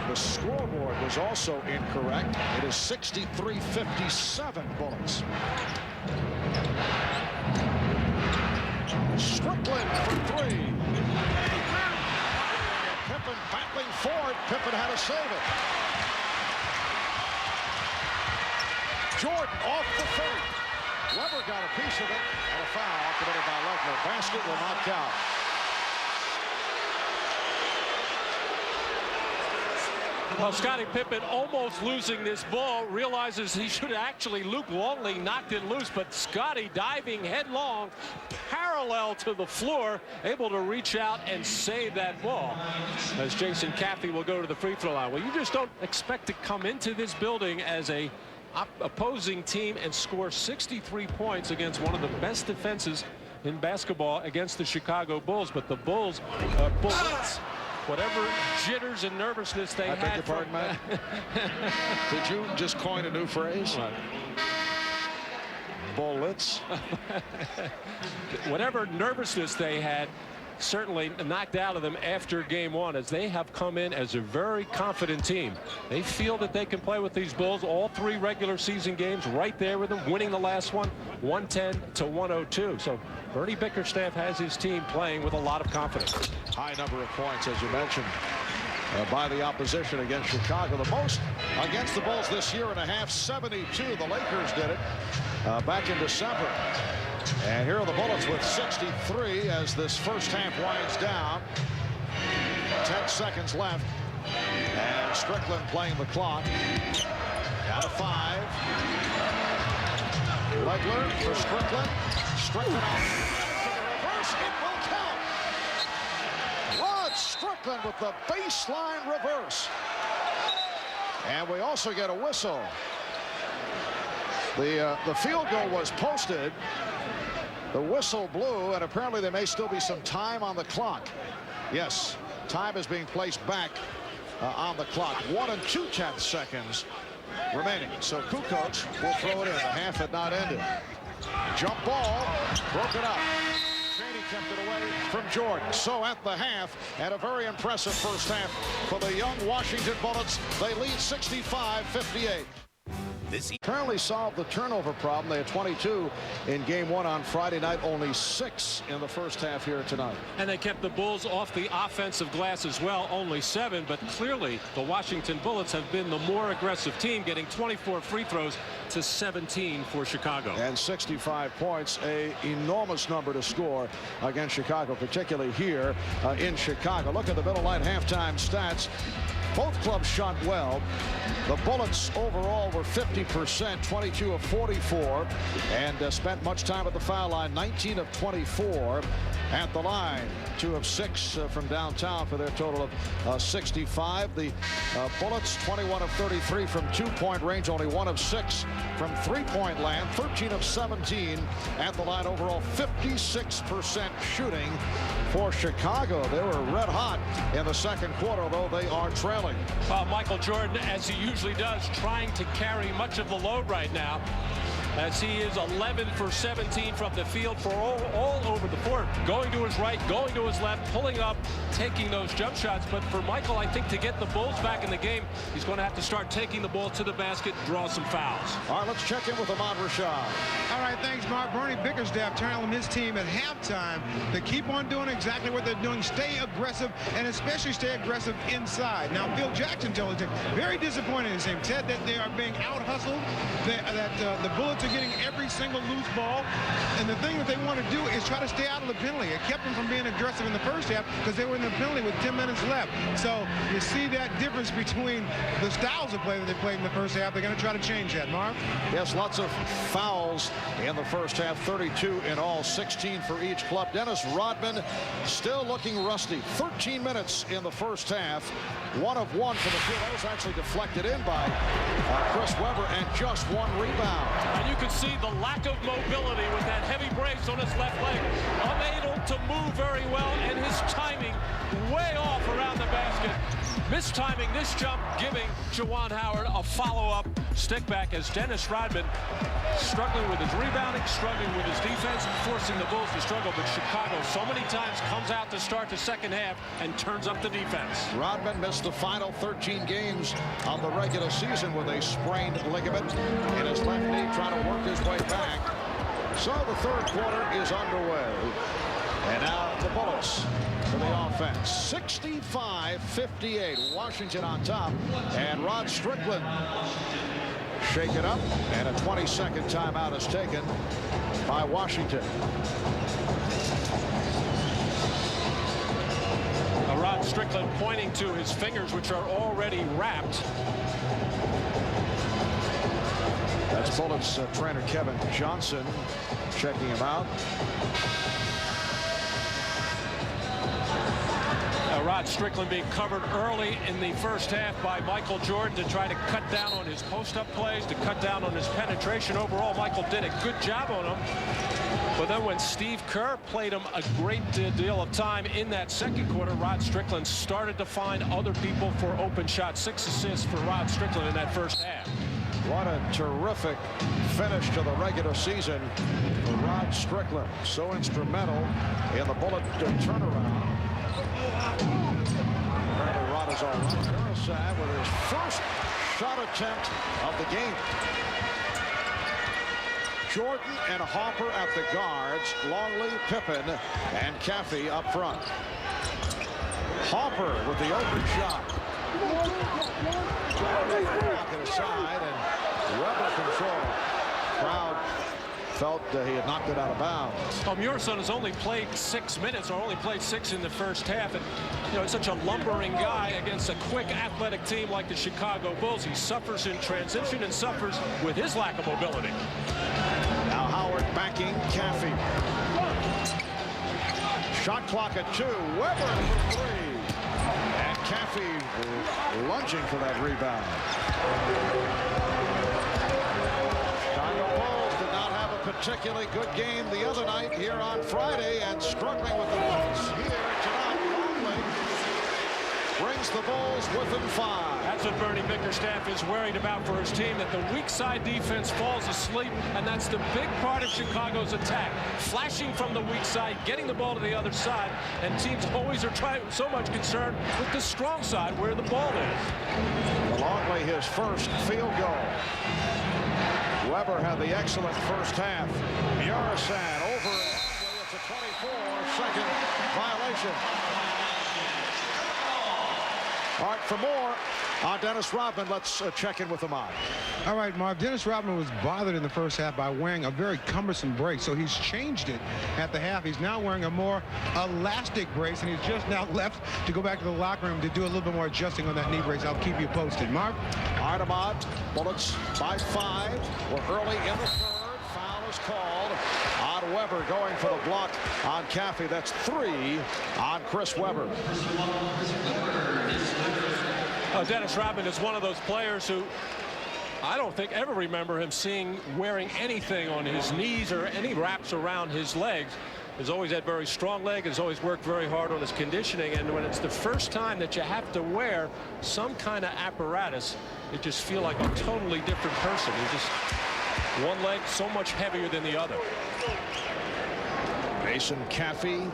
The scoreboard was also incorrect. It is 63-57 Bullets. Strickland for 3. Pippen battling forward. Pippen had to save it. Jordan off the fake. Weber got a piece of it, and a foul committed by Legler. Basket will not count. Well, Scottie Pippen almost losing this ball, realizes he should actually. Luke Longley knocked it loose, but Scottie diving headlong, parallel to the floor, able to reach out and save that ball. As Jason Caffey will go to the free throw line. Well, you just don't expect to come into this building as a opposing team and score 63 points against one of the best defenses in basketball against the Chicago Bulls. But the Bulls, Bullets, whatever jitters and nervousness they had. I beg your pardon, Matt? Did you just coin a new phrase? What? Bullets. Whatever nervousness they had certainly knocked out of them after game one, as they have come in as a very confident team. They feel that they can play with these Bulls all 3 regular season games right there with them, winning the last one 110-102. So Bernie Bickerstaff has his team playing with a lot of confidence. High number of points, as you mentioned, by the opposition against Chicago. The most against the Bulls this year and a half, 72. The Lakers did it back in December. And here are the Bullets with 63 as this first half winds down. 10 seconds left. And Strickland playing the clock. Down to 5. Legler for Strickland. Strickland out for the reverse. It will count. Rod Strickland with the baseline reverse. And we also get a whistle. The field goal was posted. The whistle blew, and apparently there may still be some time on the clock. Yes, time is being placed back on the clock. 1 2/10 seconds remaining. So Kukoc will throw it in. The half had not ended. Jump ball, broke it up. Cheney kept it away from Jordan. So at the half, and a very impressive first half for the young Washington Bullets. They lead 65-58. Apparently solved the turnover problem. They had 22 in game 1 on Friday night, only 6 in the first half here tonight. And they kept the Bulls off the offensive glass as well, only 7. But clearly the Washington Bullets have been the more aggressive team, getting 24 free throws to 17 for Chicago. And 65 points, a enormous number to score against Chicago, particularly here in Chicago. Look at the middle line halftime stats. Both clubs shot well. The Bullets overall were 50%, 22 of 44, and spent much time at the foul line, 19 of 24 at the line. 2 of 6 from downtown for their total of 65. The Bullets 21 of 33 from 2-point range, only 1 of 6 from 3-point land, 13 of 17 at the line. Overall 56% shooting for Chicago. They were red hot in the second quarter, although they are trailing. Michael Jordan, as he usually does, trying to carry much of the load right now, as he is 11 for 17 from the field for all over the court, going to his right, going to his left, pulling up, taking those jump shots. But for Michael, I think to get the Bulls back in the game, he's going to have to start taking the ball to the basket, draw some fouls. All right, let's check in with Ahmad Rashad. All right, thanks, Mark. Bernie Bickerstaff telling his team at halftime to keep on doing exactly what they're doing, stay aggressive, and especially stay aggressive inside. Now, Phil Jackson told him, very disappointed in his team, said that they are being out-hustled, that the Bullets are getting every single loose ball, and the thing that they want to do is try to stay out of the penalty. It kept them from being aggressive in the first half because they were in the penalty with 10 minutes left. So you see that difference between the styles of play that they played in the first half. They're going to try to change that, Mark. Yes, lots of fouls in the first half, 32 in all, 16 for each club. Dennis Rodman still looking rusty. 13 minutes in the first half. 1 of 1 for the field. That was actually deflected in by Chris Webber, and just 1 rebound. And you can see the lack of mobility with that heavy brace on his left leg. Unable to move very well, and his timing way off around the basket. Mistiming this jump, giving Juwan Howard a follow-up stick back as Dennis Rodman struggling with his rebounding, struggling with his defense, forcing the Bulls to struggle. But Chicago so many times comes out to start the second half and turns up the defense. Rodman missed the final 13 games of the regular season with a sprained ligament in his left knee, trying to work his way back. So the third quarter is underway. And now the Bullets for the offense. 65-58. Washington on top. And Rod Strickland shake it up. And a 20-second timeout is taken by Washington. Rod Strickland pointing to his fingers, which are already wrapped. That's Bullets trainer Kevin Johnson checking him out. Rod Strickland being covered early in the first half by Michael Jordan to try to cut down on his post-up plays, to cut down on his penetration. Overall, Michael did a good job on him. But then when Steve Kerr played him a great deal of time in that second quarter, Rod Strickland started to find other people for open shots. 6 assists for Rod Strickland in that first half. What a terrific finish to the regular season for Rod Strickland. So instrumental in the Bullet turnaround. Apparently Rod is all right. Karasad with his first shot attempt of the game. Jordan and Hopper at the guards. Longley, Pippen, and Caffey up front. Hopper with the open shot. Knock it aside, and Webber control. Crowd felt he had knocked it out of bounds. Muresan has only played 6 minutes, or only played 6 in the first half. And, you know, he's such a lumbering guy against a quick, athletic team like the Chicago Bulls. He suffers in transition and suffers with his lack of mobility. Now Howard backing Caffey. Shot clock at 2. Webber for 3. And Caffey lunging for that rebound. Chicago Bulls did not have a particularly good game the other night here on Friday, and struggling with the Bulls here tonight. Longley brings the Bulls within 5. That's what Bernie Bickerstaff is worried about for his team, that the weak side defense falls asleep, and that's the big part of Chicago's attack. Flashing from the weak side, getting the ball to the other side, and teams always are so much concerned with the strong side where the ball is. Longley his first field goal. Webber had the excellent first half. Muresan over Longley. It's a 24-second violation. All right, for more on Dennis Rodman, let's check in with the mob. All right, Marv. Dennis Rodman was bothered in the first half by wearing a very cumbersome brace, so he's changed it at the half. He's now wearing a more elastic brace, and he's just now left to go back to the locker room to do a little bit more adjusting on that knee brace. I'll keep you posted. Marv? Artemont, Bullets by 5. We're early in the third. Foul is called on Webber, going for the block on Caffey. That's 3 on Chris Webber. Dennis Rodman is one of those players who I don't think ever remember him wearing anything on his knees or any wraps around his legs. He's always had very strong legs, has always worked very hard on his conditioning, and when it's the first time that you have to wear some kind of apparatus, you just feel like a totally different person. He's just one leg so much heavier than the other. Mason Caffey,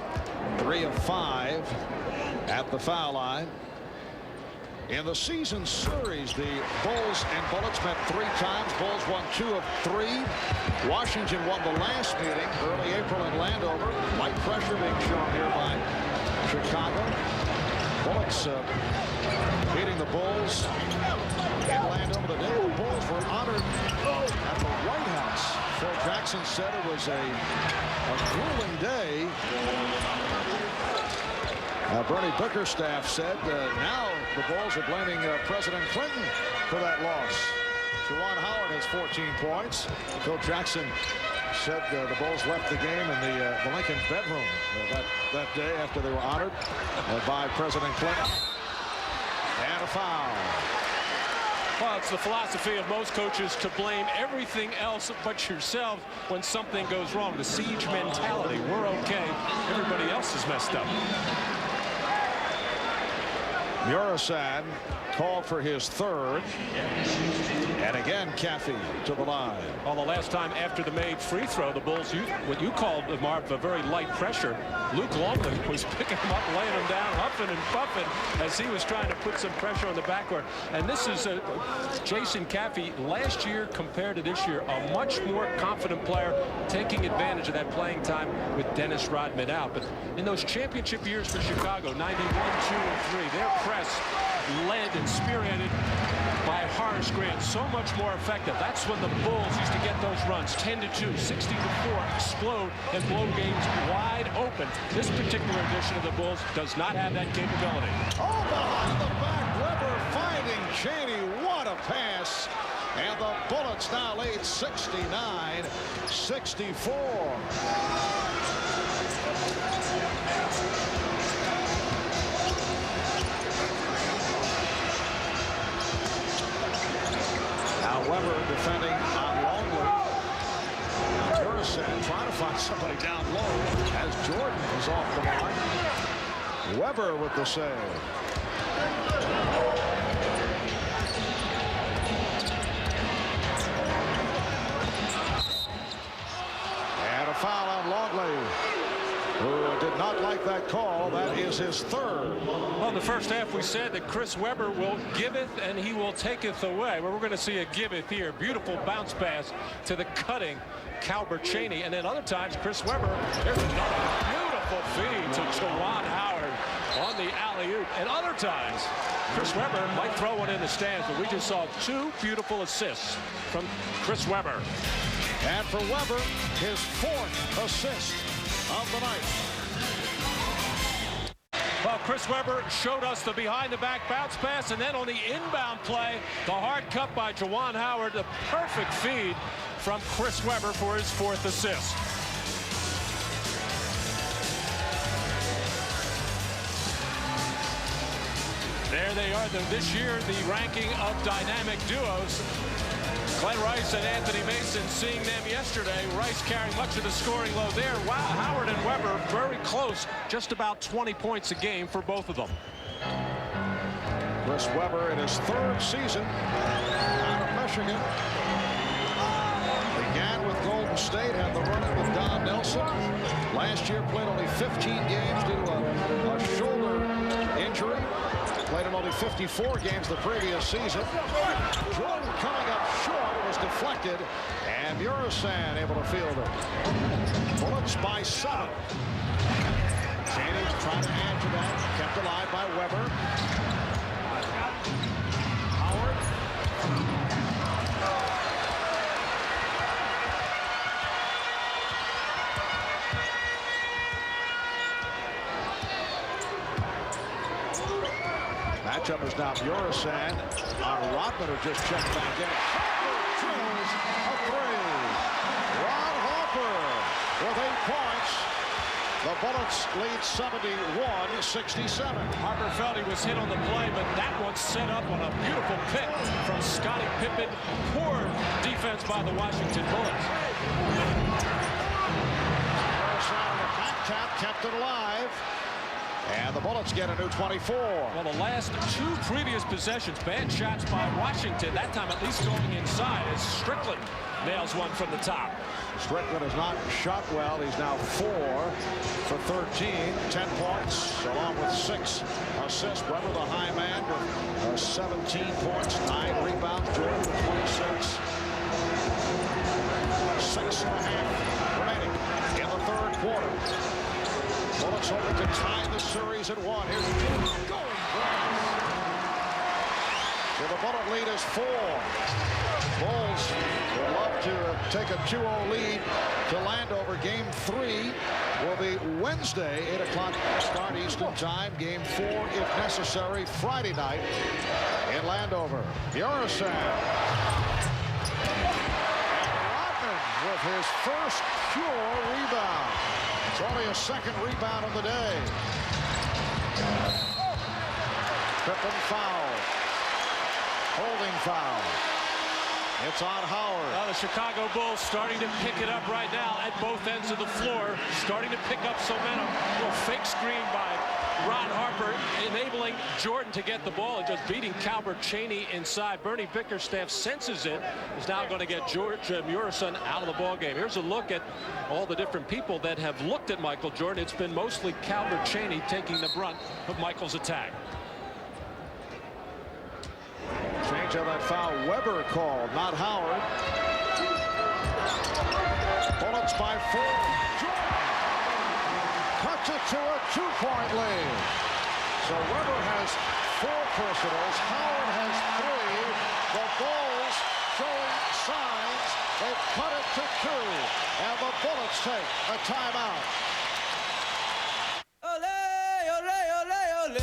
3 of 5 at the foul line. In the season series, the Bulls and Bullets met 3 times. Bulls won 2 of 3. Washington won the last meeting early April in Landover. Light pressure being shown here by Chicago. Bullets beating the Bulls in Landover. The day the Bulls were honored at the White House. Phil Jackson said it was a grueling day. Bernie Bickerstaff said now the Bulls are blaming President Clinton for that loss. Juwan Howard has 14 points. Phil Jackson said the Bulls left the game in the Lincoln bedroom that day after they were honored by President Clinton. And a foul. Well, it's the philosophy of most coaches to blame everything else but yourself when something goes wrong. The siege mentality. We're okay. Everybody else is messed up. Murasan called for his 3rd. And again, Caffey to the line. Well, the last time after the made free throw, the Bulls used what you called, Marv, a very light pressure. Luke Longley was picking him up, laying him down, huffing and puffing as he was trying to put some pressure on the backcourt. And this is Jason Caffey last year compared to this year, a much more confident player, taking advantage of that playing time with Dennis Rodman out. But in those championship years for Chicago, 91, 2, and 3, their press led and spearheaded by Horace Grant, so much more effective. That's when the Bulls used to get those runs, 10-2, 60-4, explode and blow games wide open. This particular edition of the Bulls does not have that capability. Oh, behind the back, Weber finding Chaney. What a pass. And the Bullets now lead 69-64. Weber defending on Longley. Murasan trying to find somebody down low as Jordan is off the mark. Weber with the save. And a foul on Longley, who did not like that call. That is his 3rd. Well, in the first half, we said that Chris Webber will giveth and he will taketh away. Well, we're going to see a giveth here. Beautiful bounce pass to the cutting Calbert Chaney. And then other times, Chris Webber, there's another beautiful feed to Juwan Howard on the alley-oop. And other times, Chris Webber might throw one in the stands, but we just saw 2 beautiful assists from Chris Webber. And for Webber, his 4th assist of the night. Well, Chris Webber showed us the behind-the-back bounce pass, and then on the inbound play, the hard cut by Juwan Howard, the perfect feed from Chris Webber for his 4th assist. There they are. This year, the ranking of dynamic duos. Glenn Rice and Anthony Mason, seeing them yesterday. Rice carrying much of the scoring load there. Wow, Howard and Webber very close, just about 20 points a game for both of them. Chris Webber in his 3rd season out of Michigan. Began with Golden State, had the run-in with Don Nelson. Last year played only 15 games due to a shoulder injury. Played in only 54 games the previous season. Jordan coming up short. It was deflected. And Murasan able to field it. Bullets by 7. Chaney trying to add to that. Kept alive by Webber. Howard. Matchup is now Murasan on Rodman, who just checked back in. Jones, a 3. Ron Harper with 8 points. The Bullets lead 71-67. Harper felt he was hit on the play, but that one set up on a beautiful pick from Scottie Pippen. Poor defense by the Washington Bullets. Murasan on the back tap kept it alive. And the Bullets get a new 24. Well, the last 2 previous possessions, bad shots by Washington, that time at least going inside as Strickland nails one from the top. Strickland has not shot well. He's now 4 for 13, 10 points, along with 6 assists. Weber, the high man, with 17 points, 9 rebounds. Jordan with 26. 6.5 remaining in the third quarter. Bullets hoping to tie the series at 1. Here's Jordan going. So the Bullet lead is 4. Bulls would love to take a 2-0 lead to Landover. Game 3 will be Wednesday, 8 o'clock start Eastern Time. Game 4, if necessary, Friday night in Landover. Urasan. Rodman with his first pure rebound. It's only a second rebound of the day. Pippen foul. Holding foul. It's on Howard. Well, the Chicago Bulls starting to pick it up right now at both ends of the floor, starting to pick up some momentum. A little fake screen by Ron Harper, enabling Jordan to get the ball and just beating Calbert Cheaney inside. Bernie Bickerstaff senses it, is now going to get George Murison out of the ball game. Here's a look at all the different people that have looked at Michael Jordan. It's been mostly Calbert Cheaney taking the brunt of Michael's attack. Change of that foul. Weber called, not Howard. Bullets by 4. Jordan cuts it to a 2-point lead. So Weber has 4 personals. Howard has 3. The Bulls showing signs. They've cut it to 2. And the Bullets take a timeout. Ole, ole, ole, ole.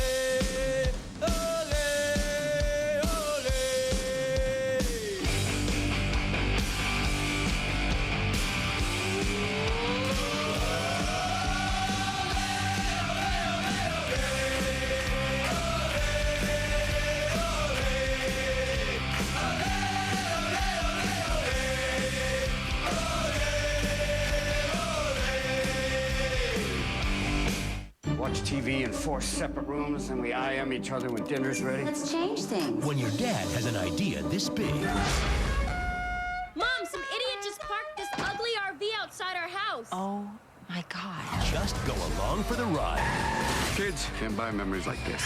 Watch TV in 4 separate rooms, and we IM each other when dinner's ready. Let's change things. When your dad has an idea this big. Mom, some idiot just parked this ugly RV outside our house. Oh my God. Just go along for the ride. Kids can't buy memories like this.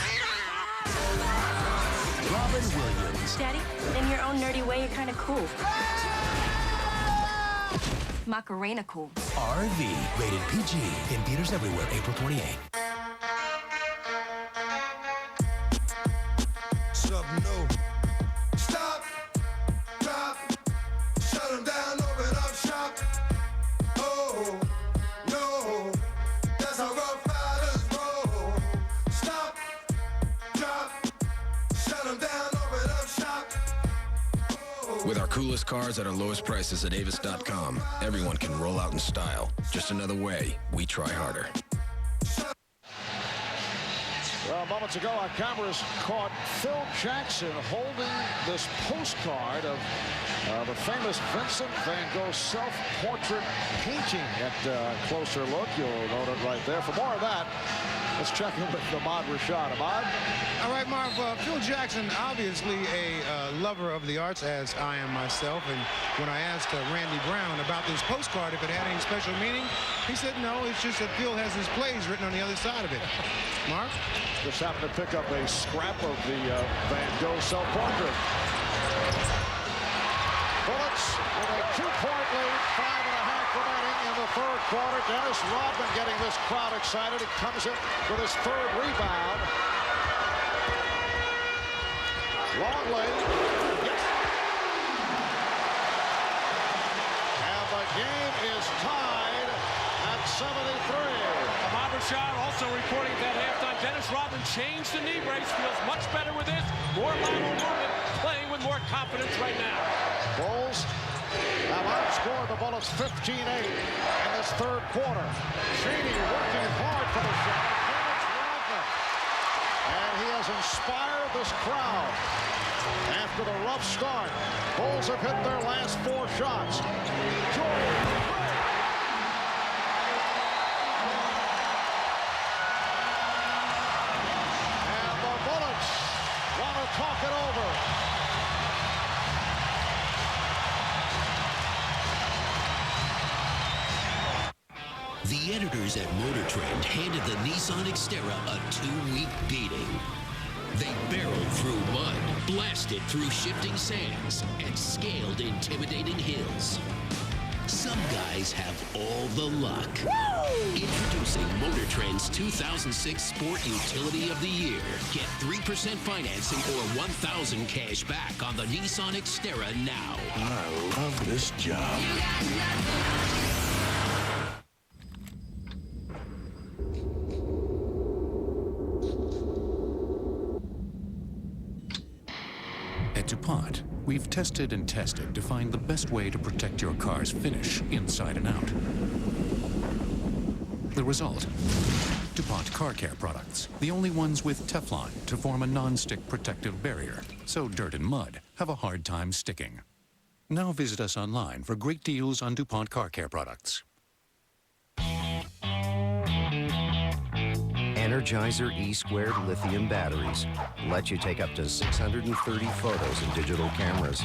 Robin Williams. Daddy, in your own nerdy way, you're kind of cool. Macarena cool. RV. Rated PG. In theaters everywhere, April 28th. Something new. Stop, drop, shut them down, open up shop. Oh, no, that's how rough riders roll. Stop, drop, shut them down, open up shop. With our coolest cars at our lowest prices at Avis.com, everyone can roll out in style. Just another way we try harder. Well, moments ago, our cameras caught Phil Jackson holding this postcard of the famous Vincent van Gogh self-portrait painting. At closer look, you'll note it right there. For more of that, let's check in with Ahmad Rashad. Ahmad? All right, Marv, Phil Jackson, obviously a lover of the arts, as I am myself. And when I asked Randy Brown about this postcard, if it had any special meaning, he said no, it's just that Phil has his plays written on the other side of it. Marv? Just happened to pick up a scrap of the Van Gogh self-portrait. Bullets with a 2-point lead, 5.5 remaining in the third quarter. Dennis Rodman getting this crowd excited. He comes in with his 3rd rebound. Longley. Yes. And the game is tied at 73. Ahmad Rashad also reporting that halftime. Dennis Rodman changed the knee brace, feels much better with this, more lateral movement, playing with more confidence right now. Bulls have outscored the Bullets 15-8 in this third quarter. Cheaney working hard for the shot. Dennis Rodman. And he has inspired this crowd. After the rough start, Bulls have hit their last 4 shots. Jordan. Talk it over. The editors at Motor Trend handed the Nissan Xterra a 2-week beating. They barreled through mud, blasted through shifting sands, and scaled intimidating hills. Some guys have all the luck. Woo! Introducing Motor Trend's 2006 Sport Utility of the Year. Get 3% financing or $1,000 cash back on the Nissan Xterra now. I love this job. At DuPont, we've tested and tested to find the best way to protect your car's finish inside and out. The result? DuPont Car Care products, the only ones with Teflon to form a non-stick protective barrier, so dirt and mud have a hard time sticking. Now visit us online for great deals on DuPont Car Care products. Energizer E-Squared lithium batteries let you take up to 630 photos in digital cameras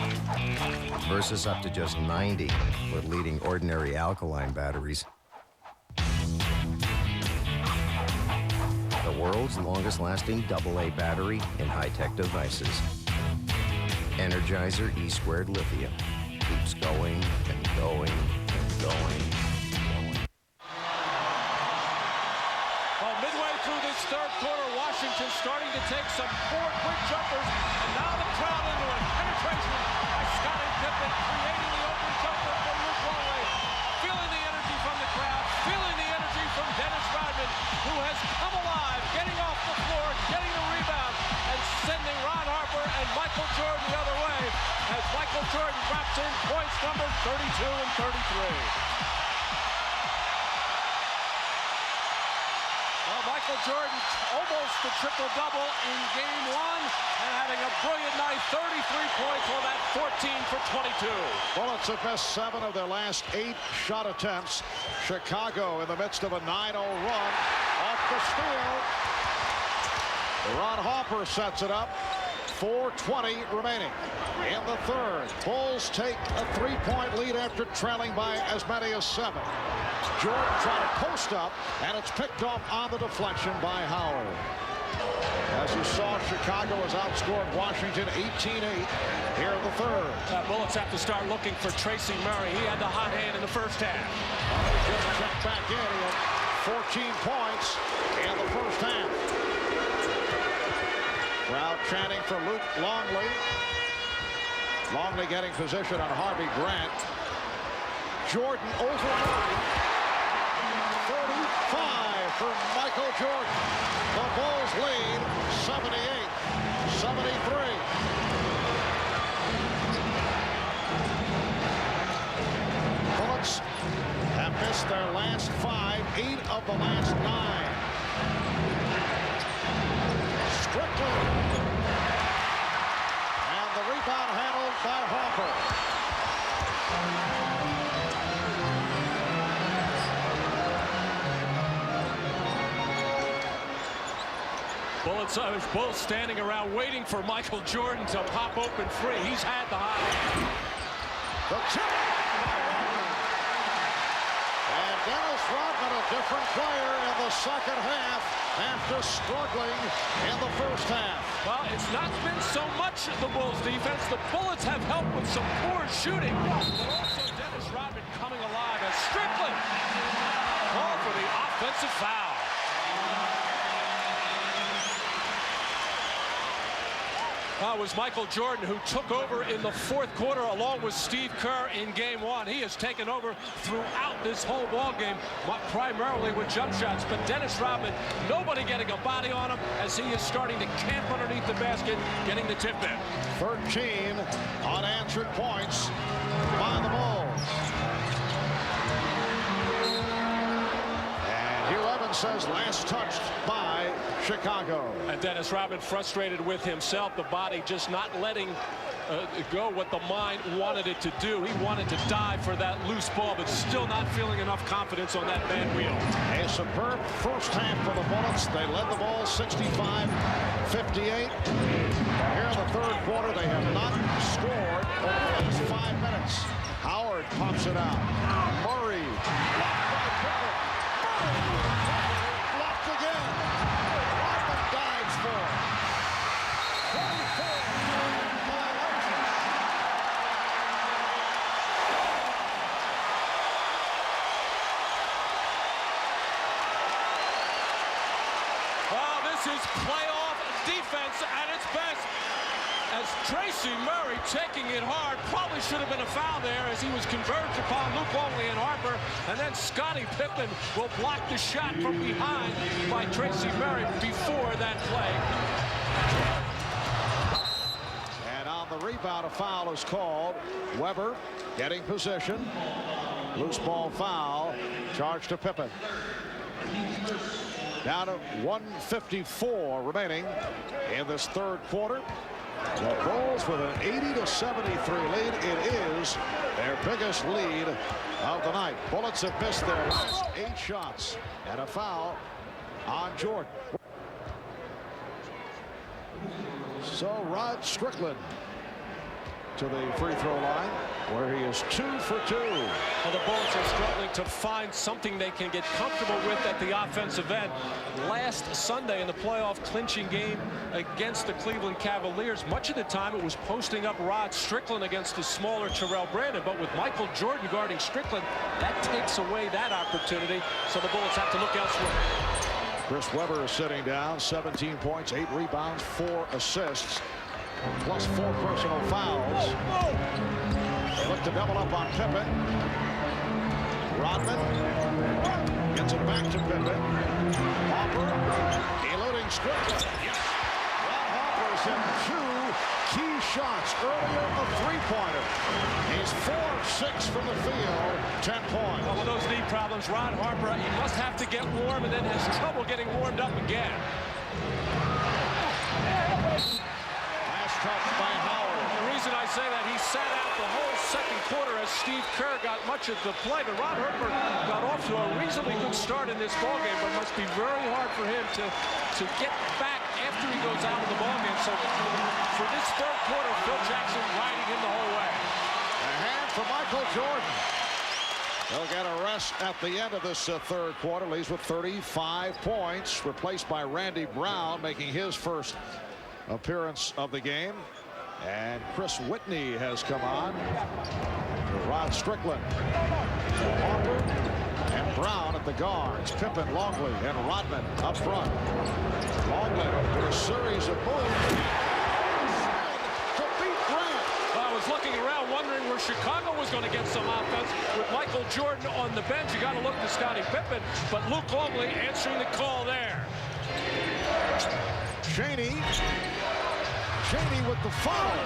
versus up to just 90 with leading ordinary alkaline batteries. The world's longest lasting AA battery in high-tech devices. Energizer E-Squared lithium keeps going and going and going. Third quarter, Washington starting to take some 4 quick jumpers, and now the crowd into it. Penetration by Scottie Pippen, creating the open jumper for Luke Longley. Feeling the energy from the crowd, feeling the energy from Dennis Rodman, who has come alive, getting off the floor, getting the rebound, and sending Ron Harper and Michael Jordan the other way, as Michael Jordan drops in points number 32 and 33. Michael Jordan almost a triple-double in Game 1 and having a brilliant night, 33 points on that 14 for 22. Bullets have missed 7 of their last 8 shot attempts. Chicago in the midst of a 9-0 run off the steal. Ron Harper sets it up. 4:20 remaining in the third. Bulls take a 3-point lead after trailing by as many as 7. Jordan trying to post up, and it's picked off on the deflection by Howard. As you saw, Chicago has outscored Washington 18-8 here in the third. Bullets have to start looking for Tracy Murray. He had the hot hand in the first half. Just checked back in. He had 14 points in the first half. Crowd chanting for Luke Longley. Longley getting position on Harvey Grant. Jordan over 35 for Michael Jordan. The Bulls lead 78-73. Bullets have missed their last 5, 8 of the last 9. Strickland. And the rebound handled by Harper. Bullets both standing around waiting for Michael Jordan to pop open free. He's had the hot hand. The tip. And Dennis Rodman, a different player in the second half after struggling in the first half. Well, it's not been so much the Bulls defense. The Bullets have helped with some poor shooting. But also Dennis Rodman coming alive as Strickland called for the offensive foul. It was Michael Jordan who took over in the fourth quarter along with Steve Kerr in Game 1. He has taken over throughout this whole ball game, primarily with jump shots. But Dennis Rodman, nobody getting a body on him as he is starting to camp underneath the basket, getting the tip in. 13 unanswered points by the Bulls. And Hugh Evans says last touched by Chicago. And Dennis Rodman frustrated with himself, the body just not letting go what the mind wanted it to do. He wanted to dive for that loose ball, but still not feeling enough confidence on that man wheel. A superb first half for the Bullets. They led the ball 65-58. Here in the third quarter, they have not scored over the last 5 minutes. Howard pops it out. Murray blocked by Pippen. Blocked again. Rodman dives for it. 24 violations. Well, this is playoff defense at its best. As Tracy Murray taking it hard, probably should have been a foul there as he was converged upon Luke Longley and Harper, and then Scottie Pippen will block the shot from behind by Tracy Murray before that play. And on the rebound, a foul is called. Weber getting position. Loose ball foul, charged to Pippen. Down to 1:54 remaining in this third quarter. The Bulls with an 80-73 lead. It is their biggest lead of the night. Bullets have missed their last 8 shots. And a foul on Jordan. So Rod Strickland to the free throw line, where he is 2 for 2. Well, the Bulls are struggling to find something they can get comfortable with at the offensive end. Last Sunday in the playoff clinching game against the Cleveland Cavaliers, much of the time it was posting up Rod Strickland against the smaller Terrell Brandon. But with Michael Jordan guarding Strickland, that takes away that opportunity. So the Bulls have to look elsewhere. Chris Webber is sitting down, 17 points, 8 rebounds, 4 assists, plus 4 personal fouls. They look to double up on Pippen. Rodman gets it back to Pippen. Harper eluding Strickland. Yes. Ron Harper's hit 2 key shots. Earlier, a three-pointer. He's 4 of 6 from the field, 10 points. Well, with those knee problems, Ron Harper, he must have to get warm and then has trouble getting warmed up again. Last touch by Howard. The reason I say that, he sat out the whole second quarter as Steve Kerr got much of the play. But Ron Harper got off to a reasonably good start in this ballgame, but must be very hard for him to get back after he goes out of the ballgame. So for this third quarter, Phil Jackson riding him the whole way. A hand for Michael Jordan. He'll get a rest at the end of this third quarter. Leads with 35 points, replaced by Randy Brown, making his first appearance of the game. And Chris Whitney has come on. Rod Strickland, Harper, and Brown at the guards. Pippen, Longley, and Rodman up front. Longley with a series of moves to beat Grant. Well, I was looking around wondering where Chicago was going to get some offense. With Michael Jordan on the bench, you got to look to Scottie Pippen, but Luke Longley answering the call there. Chaney with the foul.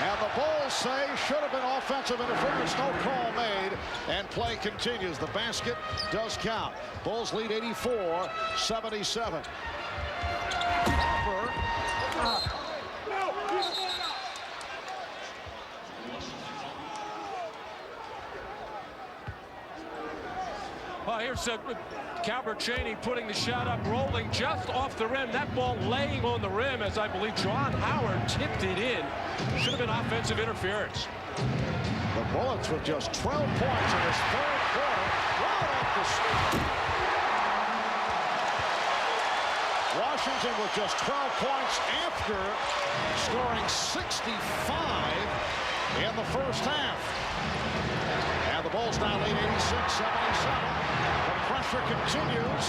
And the Bulls say should have been offensive interference. No call made. And play continues. The basket does count. Bulls lead 84-77. Harper. Well, here's Calbert Chaney putting the shot up, rolling just off the rim. That ball laying on the rim as I believe John Howard tipped it in. Should have been offensive interference. The Bullets with just 12 points in this third quarter. Right off the street. Washington with just 12 points after scoring 65 in the first half. And the Bulls now lead 86-77. The pressure continues.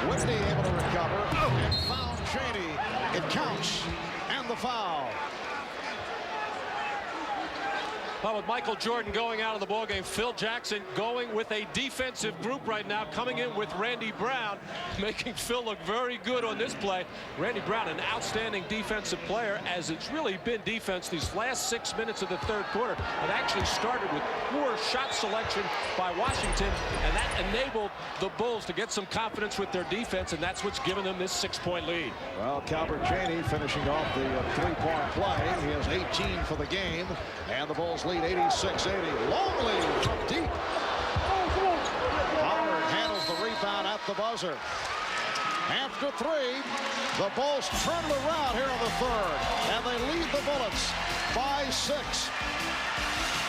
Whitney able to recover and found Chaney. It counts. And the foul. Well, with Michael Jordan going out of the ballgame, Phil Jackson going with a defensive group right now, coming in with Randy Brown, making Phil look very good on this play. Randy Brown, an outstanding defensive player, as it's really been defense these last 6 minutes of the third quarter. It actually started with poor shot selection by Washington, and that enabled the Bulls to get some confidence with their defense, and that's what's given them this 6-point lead. Well, Calbert Chaney finishing off the three-point play. He has 18 for the game, and the Bulls lead 86-80. Longley from deep. Howard handles the rebound at the buzzer. After 3, the Bulls turn it around here in the third, and they lead the Bullets by 6.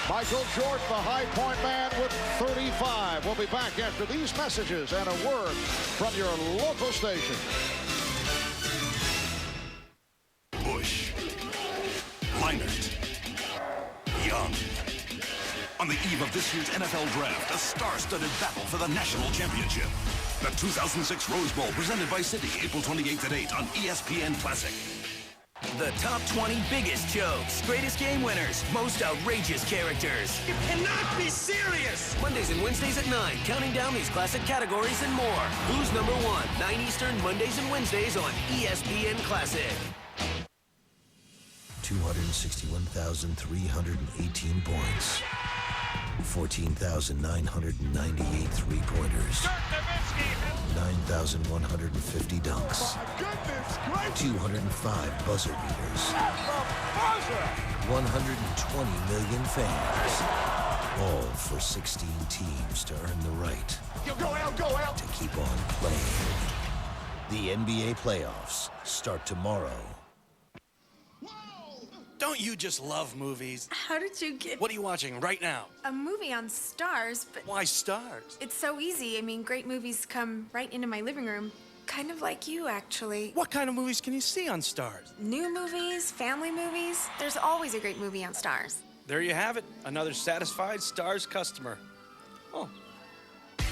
Michael Jordan, the high point man, with 35. We'll be back after these messages and a word from your local station. Bush, Leinart, Young. On the eve of this year's NFL Draft, a star-studded battle for the national championship. The 2006 Rose Bowl, presented by Citi, April 28th at 8 on ESPN Classic. The top 20 biggest jokes, greatest game winners, most outrageous characters. You cannot be serious! Mondays and Wednesdays at 9, counting down these classic categories and more. Who's number 1? 9 Eastern, Mondays and Wednesdays on ESPN Classic. 261,318 points. 14,998 three-pointers. 9,150 dunks. 205 buzzer beaters. 120 million fans. All for 16 teams to earn the right to keep on playing. The NBA playoffs start tomorrow. Don't you just love movies? How did you get... What are you watching right now? A movie on Stars, but... Why Stars? It's so easy. I mean, great movies come right into my living room. Kind of like you, actually. What kind of movies can you see on Stars? New movies, family movies. There's always a great movie on Stars. There you have it. Another satisfied Stars customer. Oh.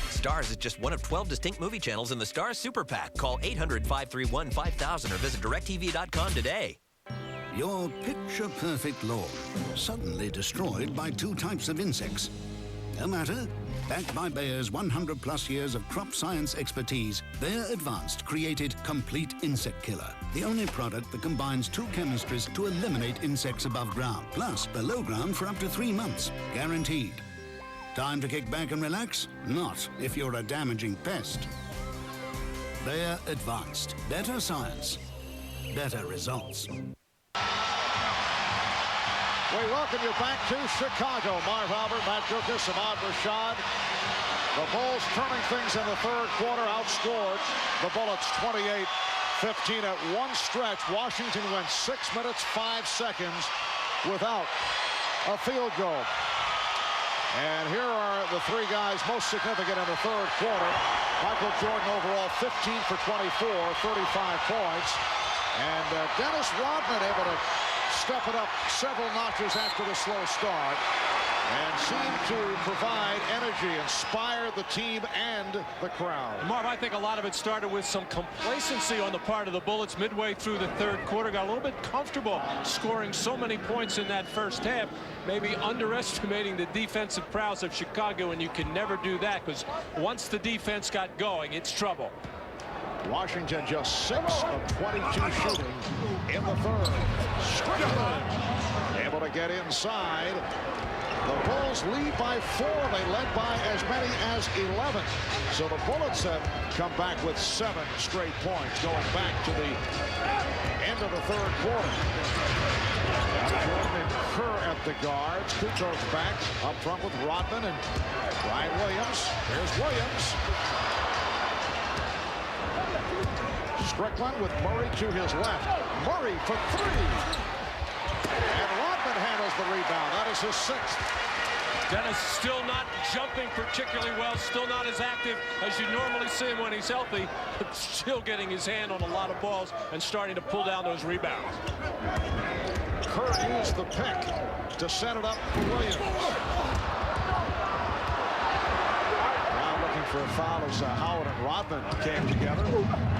Stars is just one of 12 distinct movie channels in the Stars Super Pack. Call 800-531-5000 or visit DirecTV.com today. Your picture-perfect lawn, suddenly destroyed by 2 types of insects. No matter. Backed by Bayer's 100-plus years of crop science expertise, Bayer Advanced created Complete Insect Killer, the only product that combines 2 chemistries to eliminate insects above ground, plus below ground for up to 3 months, guaranteed. Time to kick back and relax? Not if you're a damaging pest. Bayer Advanced. Better science. Better results. We welcome you back to Chicago. Marv Albert, Matt Dukas, Ahmad Rashad. The Bulls turning things in the third quarter, outscored the Bullets 28-15 at one stretch. Washington went 6 minutes, 5 seconds without a field goal. And here are the 3 guys most significant in the third quarter. Michael Jordan overall 15 for 24, 35 points. And Dennis Rodman able to step it up several notches after the slow start and seem to provide energy, inspire the team and the crowd. Marv, I think a lot of it started with some complacency on the part of the Bullets midway through the third quarter. Got a little bit comfortable scoring so many points in that first half, maybe underestimating the defensive prowess of Chicago, and you can never do that because once the defense got going, it's trouble. Washington just 6 of 22 shooting in the third. Strickland able to get inside. The Bulls lead by 4. They led by as many as 11. So the Bullets have come back with 7 straight points going back to the end of the third quarter. Jordan and Kerr at the guards. Kukoc back up front with Rodman and Brian Williams. Here's Williams. Strickland with Murray to his left. Murray for 3. And Rodman handles the rebound. That is his 6th. Dennis still not jumping particularly well, still not as active as you normally see him when he's healthy, but still getting his hand on a lot of balls and starting to pull down those rebounds. Kerr used the pick to set it up for Williams. For a foul as Howard and Rodman came together.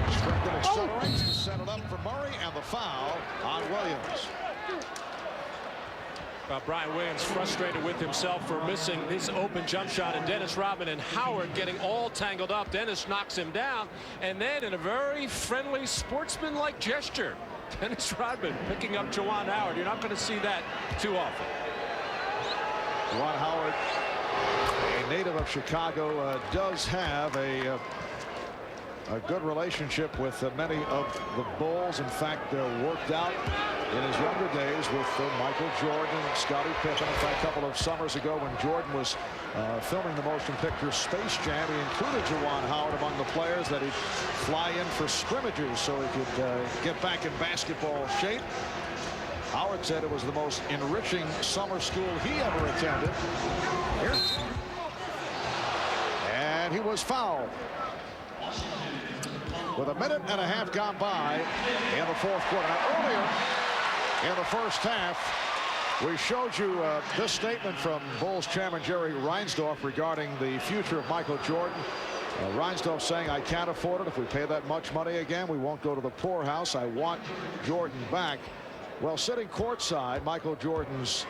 Strickland accelerates to set it up for Murray, and the foul on Williams. Brian Williams frustrated with himself for missing his open jump shot, and Dennis Rodman and Howard getting all tangled up. Dennis knocks him down, and then in a very friendly sportsman-like gesture, Dennis Rodman picking up Juwan Howard. You're not going to see that too often. Juwan Howard, a native of Chicago, does have a good relationship with many of the Bulls. In fact, worked out in his younger days with Michael Jordan and Scottie Pippen. In fact, a couple of summers ago when Jordan was filming the motion picture Space Jam, he included Juwan Howard among the players that he'd fly in for scrimmages so he could get back in basketball shape. Howard said it was the most enriching summer school he ever attended. Here. And he was fouled. With a minute and a half gone by in the fourth quarter. Now, earlier in the first half, we showed you this statement from Bulls chairman Jerry Reinsdorf regarding the future of Michael Jordan. Reinsdorf saying, I can't afford it. If we pay that much money again, we won't go to the poorhouse. I want Jordan back. Well, sitting courtside, Michael Jordan's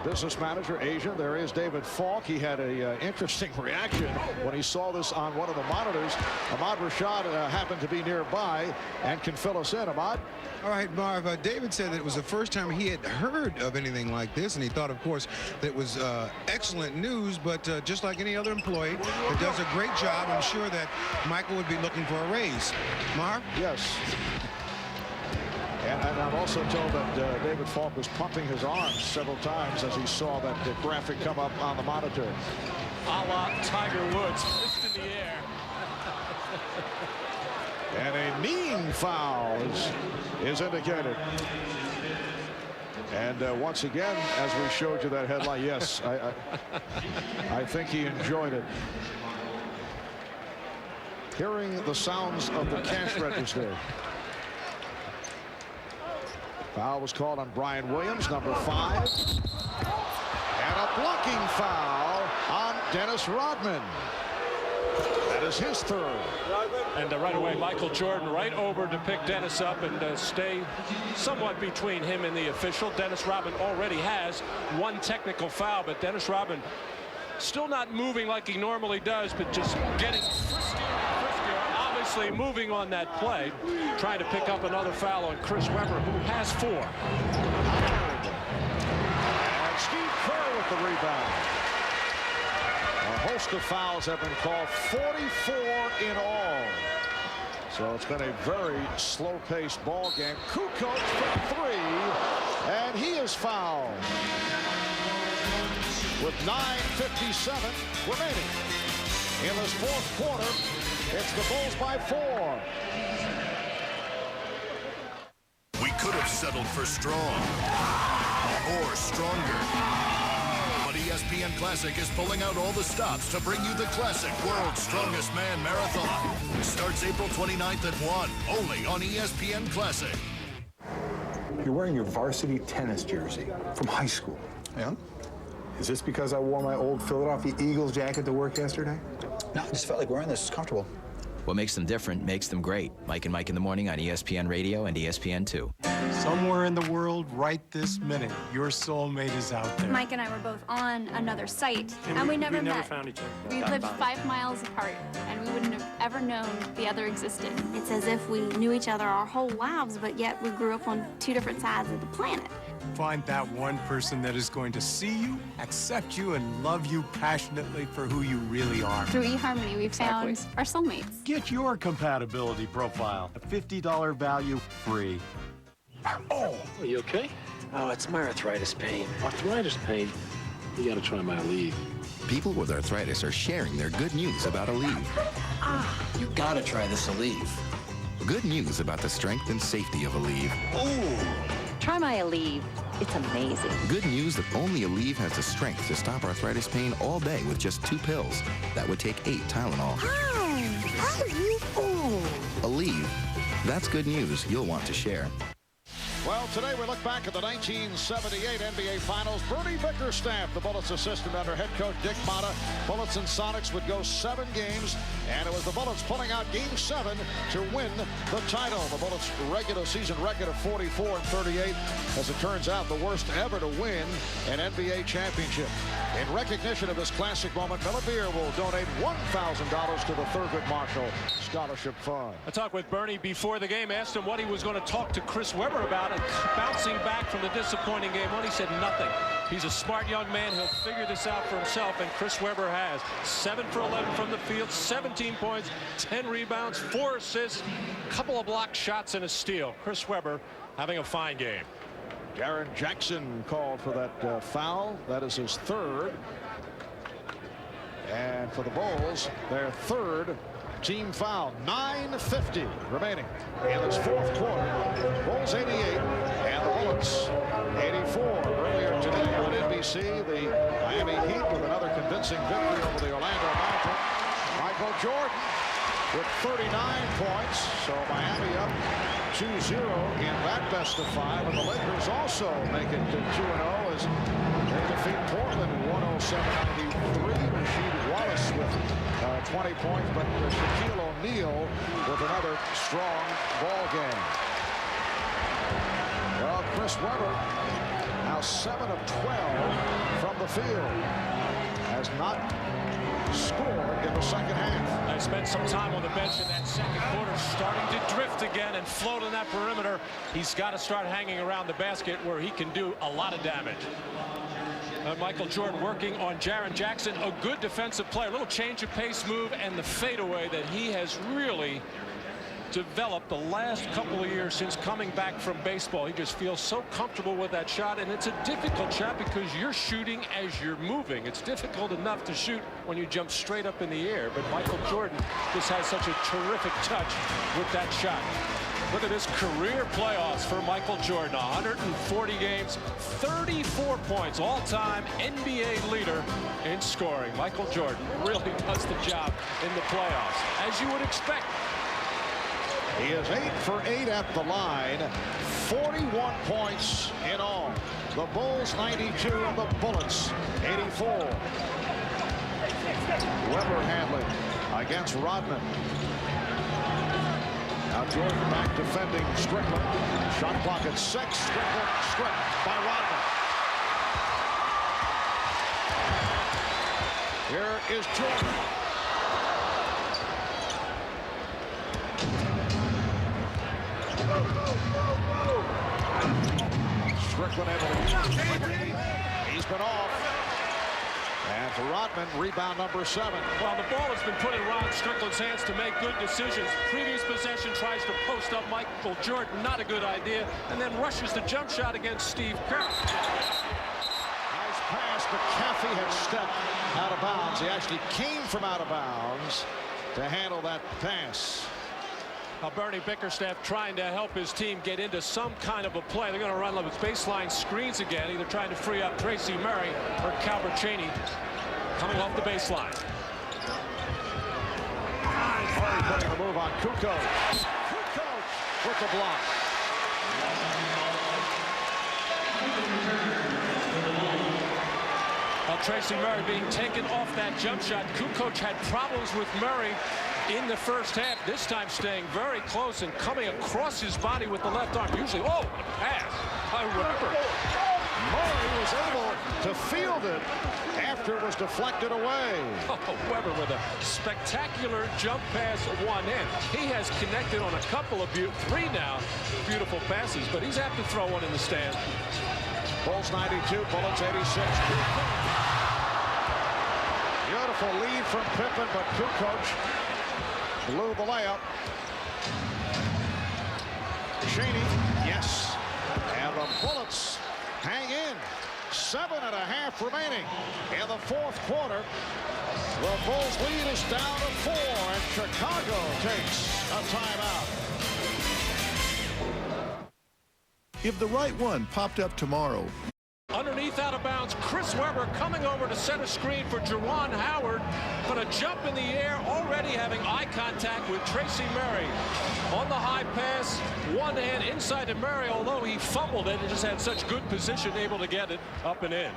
business manager, Asia, there is David Falk. He had a interesting reaction when he saw this on one of the monitors. Ahmad Rashad happened to be nearby and can fill us in. Ahmad? All right, Marv, David said that it was the first time he had heard of anything like this, and he thought, of course, that it was excellent news, but just like any other employee that does a great job, I'm sure that Michael would be looking for a raise. Marv? Yes. And I'm also told that David Falk was pumping his arms several times as he saw that graphic come up on the monitor. A la Tiger Woods, fist in the air. And a mean foul is indicated. And once again, as we showed you that headline, yes, I think he enjoyed it. Hearing the sounds of the cash register. Foul was called on Brian Williams, number 5. And a blocking foul on Dennis Rodman. That is his third. And right away, Michael Jordan right over to pick Dennis up and stay somewhat between him and the official. Dennis Rodman already has one technical foul, but Dennis Rodman still not moving like he normally does, but just getting friskier, obviously moving on that play, trying to pick up another foul on Chris Webber, who has 4. And Steve Kerr with the rebound. A host of fouls have been called, 44 in all. So it's been a very slow-paced ball game. Kukoc for 3, and he is fouled. With 9:57 remaining in this fourth quarter, it's the Bulls by 4. We could have settled for strong or stronger. But ESPN Classic is pulling out all the stops to bring you the classic World's Strongest Man Marathon. Starts April 29th at 1, only on ESPN Classic. You're wearing your varsity tennis jersey from high school. Yeah? Is this because I wore my old Philadelphia Eagles jacket to work yesterday? No, I just felt like wearing this. It's comfortable. What makes them different makes them great. Mike and Mike in the Morning on ESPN Radio and ESPN2. Somewhere in the world, right this minute, your soulmate is out there. Mike and I were both on another site, and we never met. Found each other. We lived 5 miles apart, and we wouldn't have ever known the other existed. It's as if we knew each other our whole lives, but yet we grew up on 2 different sides of the planet. Find that one person that is going to see you, accept you, and love you passionately for who you really are. Through eHarmony, we've found our soulmates. Get your compatibility profile. A $50 value free. Oh, are you okay? Oh, it's my arthritis pain. Arthritis pain? You gotta try my Aleve. People with arthritis are sharing their good news about Aleve. You gotta try this Aleve. Good news about the strength and safety of Aleve. Ooh. Try my Aleve. It's amazing. Good news that only Aleve has the strength to stop arthritis pain all day with just 2 pills. That would take 8 Tylenol. Aleve. That's good news you'll want to share. Well, today we look back at the 1978 NBA Finals. Bernie Bickerstaff, the Bullets assistant under head coach Dick Motta. Bullets and Sonics would go 7 games, and it was the Bullets pulling out Game 7 to win the title. The Bullets' regular season record of 44-38, as it turns out, the worst ever to win an NBA championship. In recognition of this classic moment, Miller Beer will donate $1,000 to the Thurgood Marshall Scholarship Fund. I talked with Bernie before the game, asked him what he was going to talk to Chris Webber about, and bouncing back from the disappointing game 1, he said nothing. He's a smart young man. He'll figure this out for himself, and Chris Webber has. 7 for 11 from the field, 17 points, 10 rebounds, 4 assists, a couple of blocked shots and a steal. Chris Webber having a fine game. Jaren Jackson called for that foul. That is his 3rd. And for the Bulls, their 3rd team foul. 9:50 remaining in this 4th quarter. Bulls 88 and the Bullets see the Miami Heat with another convincing victory over the Orlando Magic. Michael Jordan with 39 points. So Miami up 2-0 in that best of 5. And the Lakers also make it to 2-0 as they defeat Portland 107-93. Rasheed Wallace with 20 points, but Shaquille O'Neal with another strong ball game. Well, Chris Webber now 7 of 12 from the field. Has not scored in the second half. I spent some time on the bench in that second quarter, starting to drift again and float on that perimeter. He's got to start hanging around the basket where he can do a lot of damage. Michael Jordan working on Jaren Jackson, a good defensive player. A little change of pace move and the fadeaway that he has really developed the last couple of years since coming back from baseball. He just feels so comfortable with that shot, and it's a difficult shot because you're shooting as you're moving. It's difficult enough to shoot when you jump straight up in the air, but Michael Jordan just has such a terrific touch with that shot. Look at this career playoffs for Michael Jordan. 140 games, 34 points, all-time NBA leader in scoring. Michael Jordan really does the job in the playoffs, as you would expect. He is 8 for 8 at the line, 41 points in all. The Bulls 92 and the Bullets 84. Webber handling against Rodman. Now Jordan back defending Strickland. Shot clock at 6. Strickland stripped by Rodman. Here is Jordan. Strickland he's been off. And for Rodman, rebound number 7. Well, the ball has been put in Ron Strickland's hands to make good decisions. Previous possession tries to post up Michael Jordan, not a good idea, and then rushes the jump shot against Steve Kerr. Nice pass, but Caffey had stepped out of bounds. He actually came from out of bounds to handle that pass. Bernie Bickerstaff trying to help his team get into some kind of a play. They're going to run with baseline screens again, either trying to free up Tracy Murray or Calbert Cheney coming off the baseline. Murray putting the move on Kukoc. Kukoc with the block. Well, Tracy Murray being taken off that jump shot. Kukoc had problems with Murray in the first half, this time staying very close and coming across his body with the left arm. Usually, a pass by Webber. Murray was able to field it after it was deflected away. Webber with a spectacular jump pass at one end. He has connected on a couple of 3 now beautiful passes, but he's have to throw one in the stand. Bulls 92, Bullets 86. Beautiful lead from Pippen, but Kukoc blew the layup. Cheney, yes. And the Bullets hang in. 7.5 remaining in the fourth quarter. The Bulls lead is down to 4, and Chicago takes a timeout. If the right one popped up tomorrow. Underneath out of bounds, Chris Webber coming over to set a screen for Juwan Howard. Going to jump in the air, already having eye contact with Tracy Murray. On the high pass, one hand inside to Murray, although he fumbled it and just had such good position, able to get it up and in.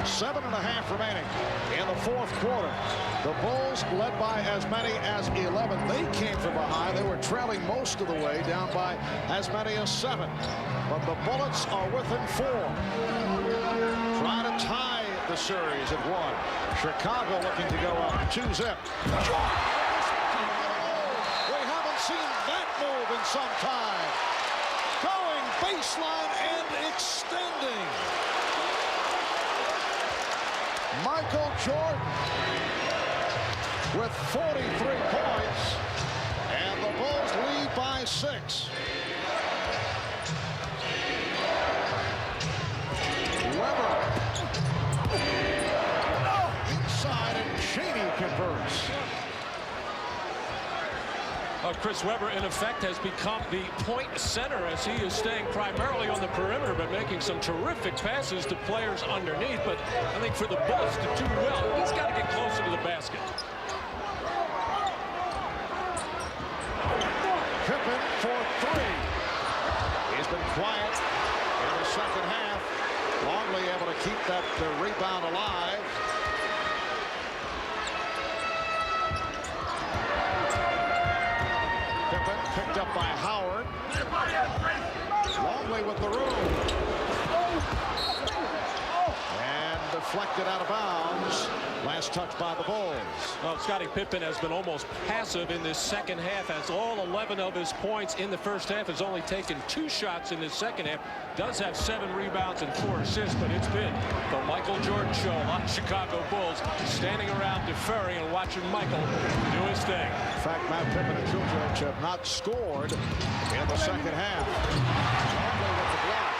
7.5 remaining in the fourth quarter. The Bulls led by as many as 11. They came from behind. They were trailing most of the way, down by as many as 7. But the Bullets are within 4. Trying to tie the series at 1. Chicago looking to go up 2-zip. We haven't seen that move in some time. Going baseline and extending. Michael Jordan with 43 points, and the Bulls lead by 6. Webber inside, and Cheney converts. Chris Webber, in effect, has become the point center as he is staying primarily on the perimeter, but making some terrific passes to players underneath. But I think for the Bulls to do well, he's got to get closer to the basket. Pippen for three. He's been quiet in the second half. Longley able to keep that rebound alive. Pippen picked up by Howard. Longley with the room. And deflected out of bounds. Last touch by the Bulls. Well, Scottie Pippen has been almost passive in this second half, as all 11 of his points in the first half, has only taken 2 shots in the second half. Does have 7 rebounds and 4 assists, but it's been the Michael Jordan show. A lot of Chicago Bulls standing around deferring and watching Michael do his thing. In fact, Matt Pippen and Kukoc have not scored in the second half. Longley with the block.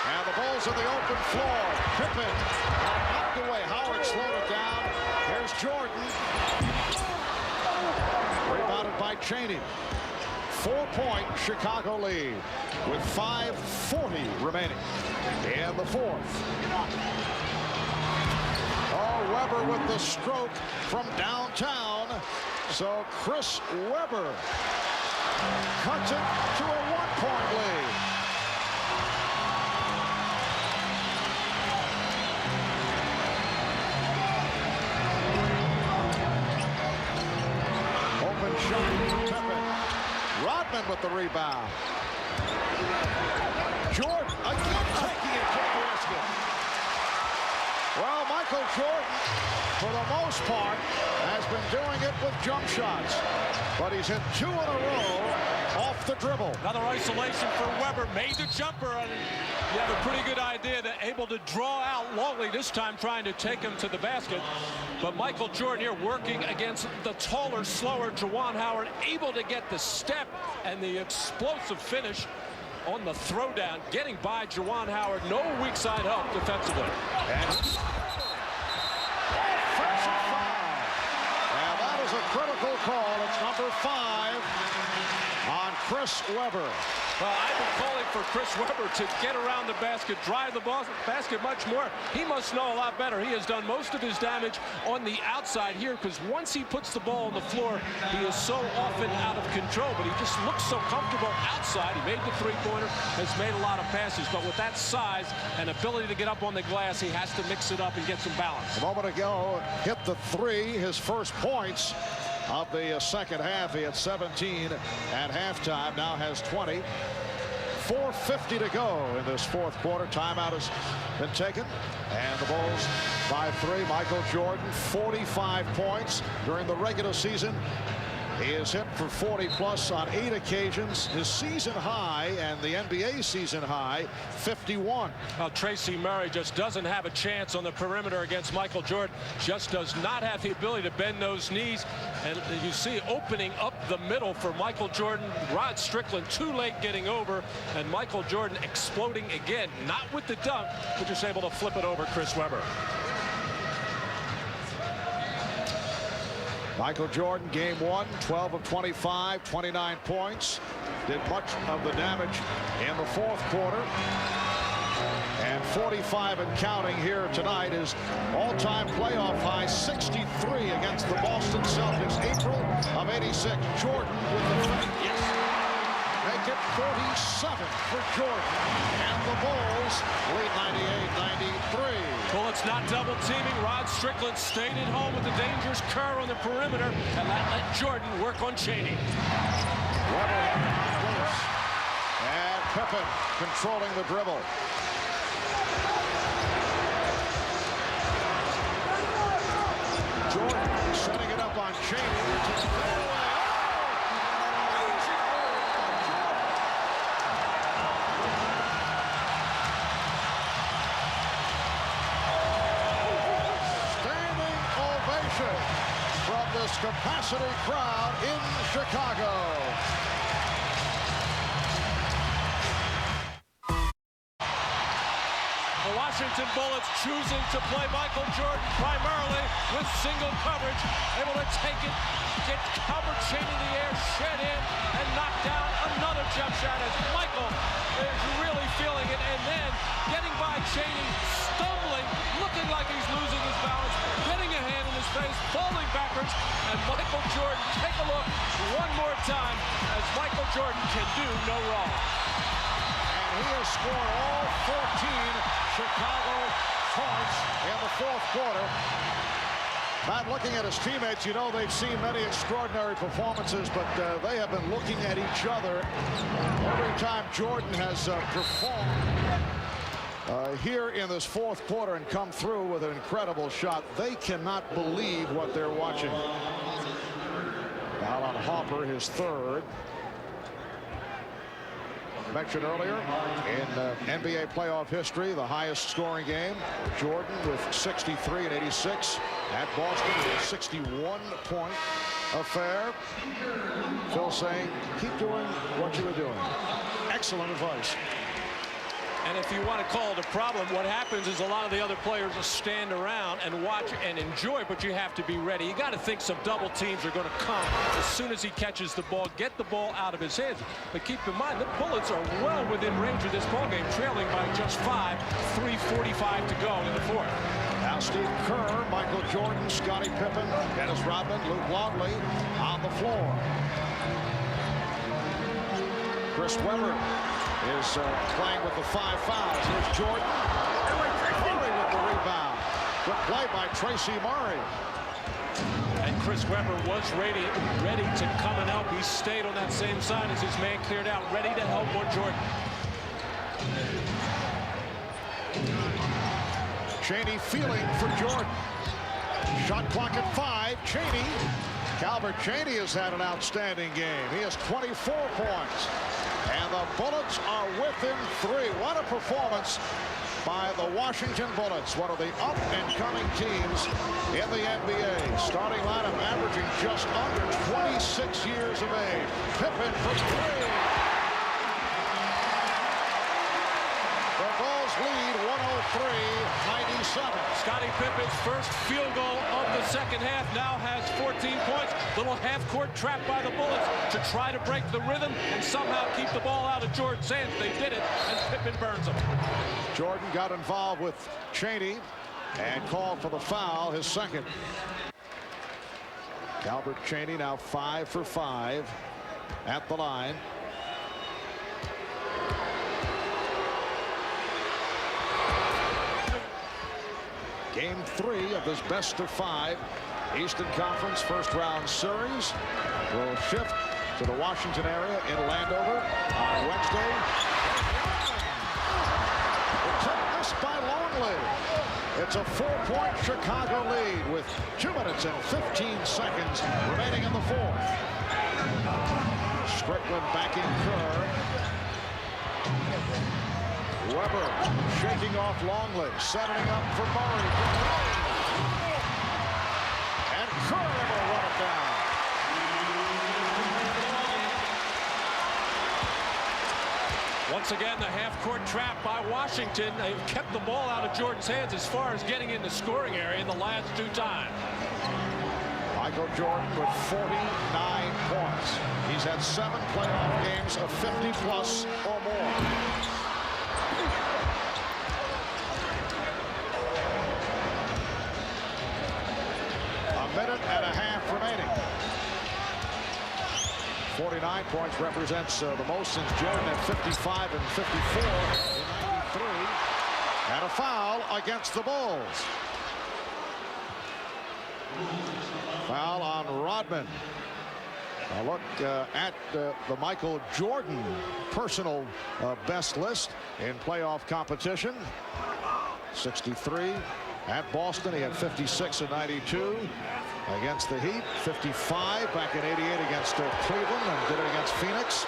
And the Bulls in the open floor. Pippen knocked away. Howard slowed it down. Here's Jordan. Rebounded by Chaney. 4-point Chicago lead with 5:40 remaining in the fourth. Oh, Webber with the stroke from downtown. So Chris Webber cuts it to a 1-point lead. Rodman with the rebound. Jordan again taking it to the basket. Well, Michael Jordan, for the most part, has been doing it with jump shots. But he's hit 2 in a row off the dribble. Another isolation for Webber. Made the jumper. And you have a pretty good idea that able to draw out Longley this time, trying to take him to the basket. But Michael Jordan here working against the taller, slower Juwan Howard, able to get the step and the explosive finish on the throwdown, getting by Juwan Howard. No weak side help defensively. And offensive foul. And that is a critical call. It's number 5 on Chris Webber. Well, I've been calling for Chris Webber to get around the basket, drive the basket much more. He must know a lot better. He has done most of his damage on the outside here, because once he puts the ball on the floor, he is so often out of control. But he just looks so comfortable outside. He made the three-pointer, has made a lot of passes. But with that size and ability to get up on the glass, he has to mix it up and get some balance. A moment ago, hit the 3, his first points of the second half. He had 17 at halftime, now has 20. 4:50 to go in this fourth quarter. Timeout has been taken, and the Bulls by 3. Michael Jordan, 45 points during the regular season. He has hit for 40+ on 8 occasions. His season high and the NBA season high, 51. Well, Tracy Murray just doesn't have a chance on the perimeter against Michael Jordan. Just does not have the ability to bend those knees. And you see opening up the middle for Michael Jordan. Rod Strickland too late getting over, and Michael Jordan exploding again. Not with the dunk, but just able to flip it over Chris Webber. Michael Jordan, game 1, 12 of 25, 29 points. Did much of the damage in the fourth quarter. And 45 and counting here tonight. Is all-time playoff high, 63 against the Boston Celtics. April of '86. Jordan with the three. Yes. Make it 47 for Jordan. And the Bulls lead 98-93. Bullets not double teaming. Rod Strickland stayed at home with the dangerous Kerr on the perimeter, and that let Jordan work on Chaney. Webber loose. And Pippen controlling the dribble. Jordan setting it up on Chaney. From this capacity crowd in Chicago. The Washington Bullets choosing to play Michael Jordan primarily with single coverage, able to take it, get Calbert Cheaney in the air, shed in, and knock down another jump shot as Michael is really feeling it, and then getting by Cheaney, stumbling, looking like he's losing his balance, getting a hand in his face, falling backwards, and Michael Jordan, take a look one more time as Michael Jordan can do no wrong. He has scored all 14 Chicago points in the fourth quarter. Matt, looking at his teammates, you know they've seen many extraordinary performances, but they have been looking at each other every time Jordan has performed here in this fourth quarter and come through with an incredible shot. They cannot believe what they're watching. Now on Harper, his third. Mentioned earlier in NBA playoff history, the highest scoring game, Jordan with 63 and 86 at Boston with a 61-point affair. Phil saying, keep doing what you were doing. Excellent advice. And if you want to call it a problem, what happens is a lot of the other players will stand around and watch and enjoy, but you have to be ready. You got to think some double teams are going to come as soon as he catches the ball, get the ball out of his hands. But keep in mind, the Bullets are well within range of this ballgame, trailing by just 5, 3:45 to go in the fourth. Now Steve Kerr, Michael Jordan, Scottie Pippen, Dennis Rodman, Luke Longley on the floor. Chris Webber is playing with the 5 fouls. Here's Jordan. Murray with the rebound. Good play by Tracy Murray. And Chris Webber was ready to come and help. He stayed on that same side as his man cleared out, ready to help on Jordan. Cheaney feeling for Jordan. Shot clock at 5. Cheaney. Calbert Cheaney has had an outstanding game. He has 24 points. And the Bullets are within 3. What a performance by the Washington Bullets, one of the up-and-coming teams in the NBA. Starting lineup averaging just under 26 years of age. Pippen for 3. The Bulls lead 103-97. Scottie Pippen's first field goal of the second half now has 14 points. Little half-court trap by the Bullets to try to break the rhythm and somehow keep the ball out of Jordan's hands. They did it, and Pippen burns them. Jordan got involved with Cheaney and called for the foul, his second. Calbert Cheaney now 5 for 5 at the line. Game 3 of this best-of-5 Eastern Conference first-round series will shift to the Washington area in Landover on Wednesday. It took this by Longley. It's a 4-point Chicago lead with 2 minutes and 15 seconds remaining in the fourth. Strickland backing Kerr. Webber shaking off Longley, setting up for Murray. And Kerr will run it down. Once again, the half-court trap by Washington. They've kept the ball out of Jordan's hands as far as getting in the scoring area the last 2 times. Michael Jordan with 49 points. He's had 7 playoff games of 50-plus or more. Minute and a half remaining. 49 points represents the most since Jordan at 55 and 54 in 93. And a foul against the Bulls. Foul on Rodman. A look at the Michael Jordan personal best list in playoff competition. 63 at Boston. He had 56 and 92 against the Heat. 55 back in 88 against Cleveland, and did it against Phoenix.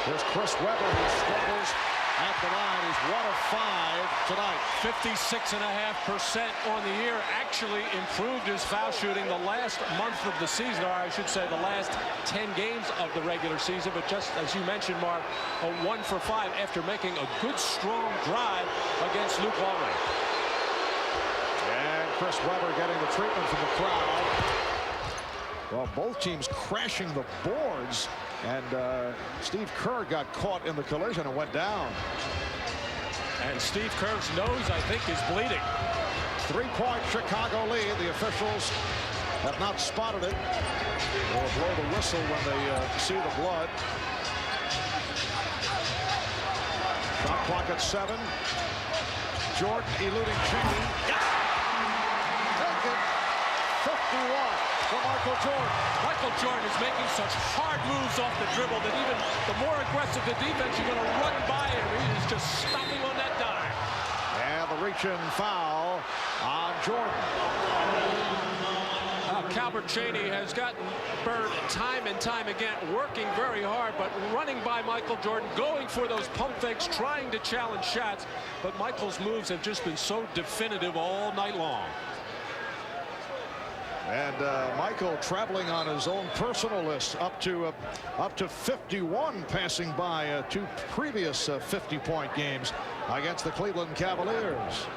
Here's Chris Webber, who struggles at the line. He's 1 of 5 tonight. 56.5% on the year. Actually improved his foul shooting the last month of the season, or I should say the last 10 games of the regular season. But just as you mentioned, Mark, a 1 for 5 after making a good, strong drive against Luke Walton. And Chris Webber getting the treatment from the crowd. Well, both teams crashing the boards, and Steve Kerr got caught in the collision and went down. And Steve Kerr's nose, I think, is bleeding. 3-point Chicago lead. The officials have not spotted it. They'll blow the whistle when they see the blood. Shot clock at 7. Jordan eluding Cheney. Take it. 51 for Michael Jordan. Michael Jordan is making such hard moves off the dribble that even the more aggressive the defense, you're going to run by him. He's just stopping on that dime. And the reach-in foul on Jordan. Calbert Cheney has gotten burned time and time again, working very hard, but running by Michael Jordan, going for those pump fakes, trying to challenge shots. But Michael's moves have just been so definitive all night long. And Michael traveling on his own personal list up to 51, passing by 2 previous 50-point games against the Cleveland Cavaliers.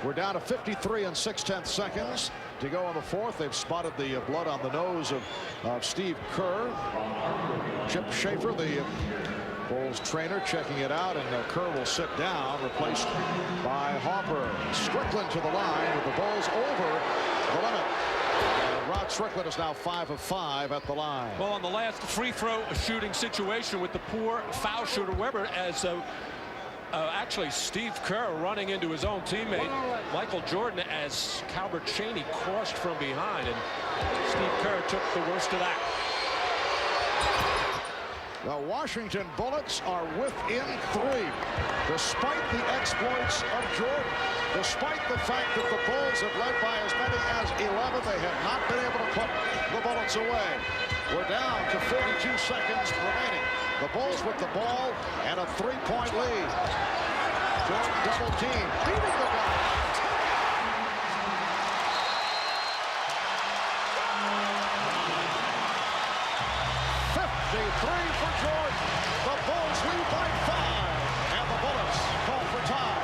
We're down to 53 6/10 seconds to go in the fourth. They've spotted the blood on the nose of Steve Kerr. Chip Schaefer, the Bulls trainer, checking it out, and Kerr will sit down, replaced by Harper. Strickland to the line with the Bulls over the limit. Rod Strickland is now 5 of 5 at the line. Well, on the last free throw shooting situation with the poor foul shooter Webber, as actually Steve Kerr running into his own teammate Michael Jordan as Calbert Cheney crossed from behind, and Steve Kerr took the worst of that. The Washington Bullets are within 3, despite the exploits of Jordan. Despite the fact that the Bulls have led by as many as 11, they have not been able to put the Bullets away. We're down to 42 seconds remaining. The Bulls with the ball and a 3-point lead. Jordan double team, beating the ball. For Jordan. The Bulls lead by 5, and the Bullets call for time.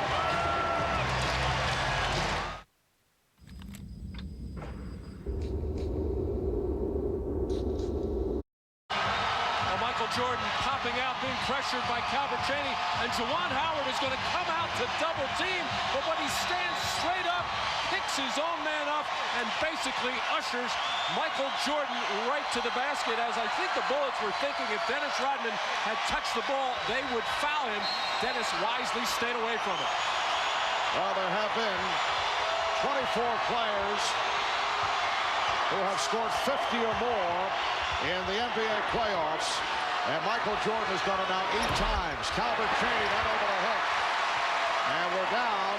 Michael Jordan popping out, being pressured by Calbert Cheney, and Juwan Howard is going to come out to double team, but when he stands straight up, picks his own man up, and basically ushers Michael Jordan right to the basket, as I think the Bullets were thinking if Dennis Rodman had touched the ball, they would foul him. Dennis wisely stayed away from it. Well, there have been 24 players who have scored 50 or more in the NBA playoffs, and Michael Jordan has done it now 8 times. Calbert Cheney not able to hit. And we're down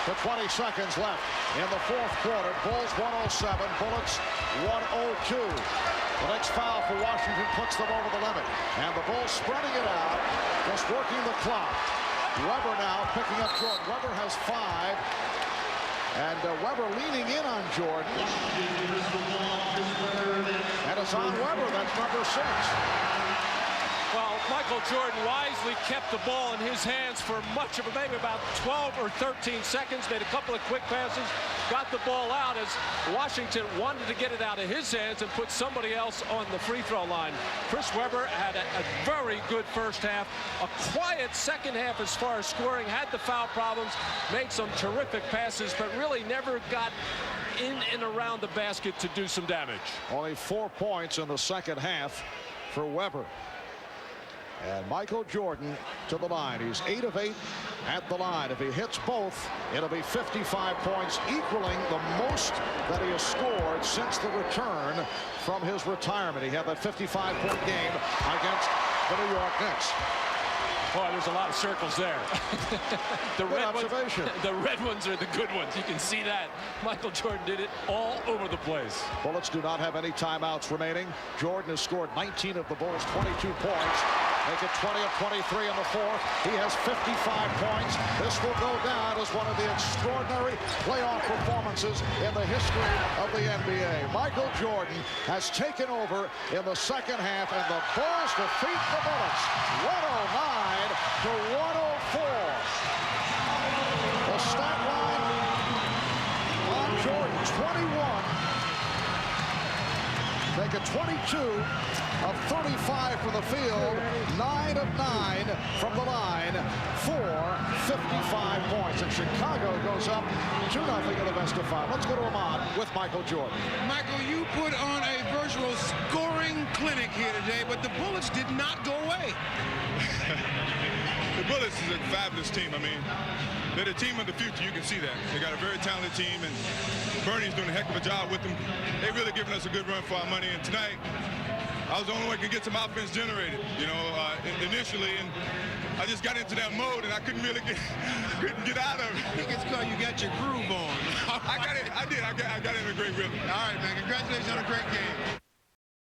to 20 seconds left in the fourth quarter. Bulls 107, Bullets 102. The next foul for Washington puts them over the limit. And the Bulls spreading it out, just working the clock. Webber now picking up Jordan. Webber has 5. And Webber leaning in on Jordan. And it's on Webber, that's number 6. Well, Michael Jordan wisely kept the ball in his hands for much of it, maybe about 12 or 13 seconds, made a couple of quick passes, got the ball out as Washington wanted to get it out of his hands and put somebody else on the free throw line. Chris Webber had a very good first half, a quiet second half as far as scoring, had the foul problems, made some terrific passes, but really never got in and around the basket to do some damage. Only 4 points in the second half for Webber. And Michael Jordan to the line. He's 8 of 8 at the line. If he hits both, it'll be 55 points, equaling the most that he has scored since the return from his retirement. He had that 55-point game against the New York Knicks. Boy, there's a lot of circles there. The red ones are the good ones. You can see that. Michael Jordan did it all over the place. Bullets do not have any timeouts remaining. Jordan has scored 19 of the Bulls' 22 points. Make it 20 of 23 in the fourth. He has 55 points. This will go down as one of the extraordinary playoff performances in the history of the NBA. Michael Jordan has taken over in the second half, and the Bulls defeat the Bullets 109 to 104. The stat line on Jordan, 21. Make it 22 of 35 from the field, 9 of 9 from the line for 55 points. And Chicago goes up 2-0 in the best of 5. Let's go to Ahmad with Michael Jordan. Michael, you put on a virtual scoring clinic here today, but the Bullets did not go away. The Bullets is a fabulous team. I mean, they're the team of the future. You can see that. They got a very talented team, and Bernie's doing a heck of a job with them. They're really giving us a good run for our money. And tonight, I was the only one who could get some offense generated, you know, initially. And I just got into that mode, and I couldn't really get out of it. I think it's because you got your groove on. I got in a great rhythm. All right, man. Congratulations on a great game.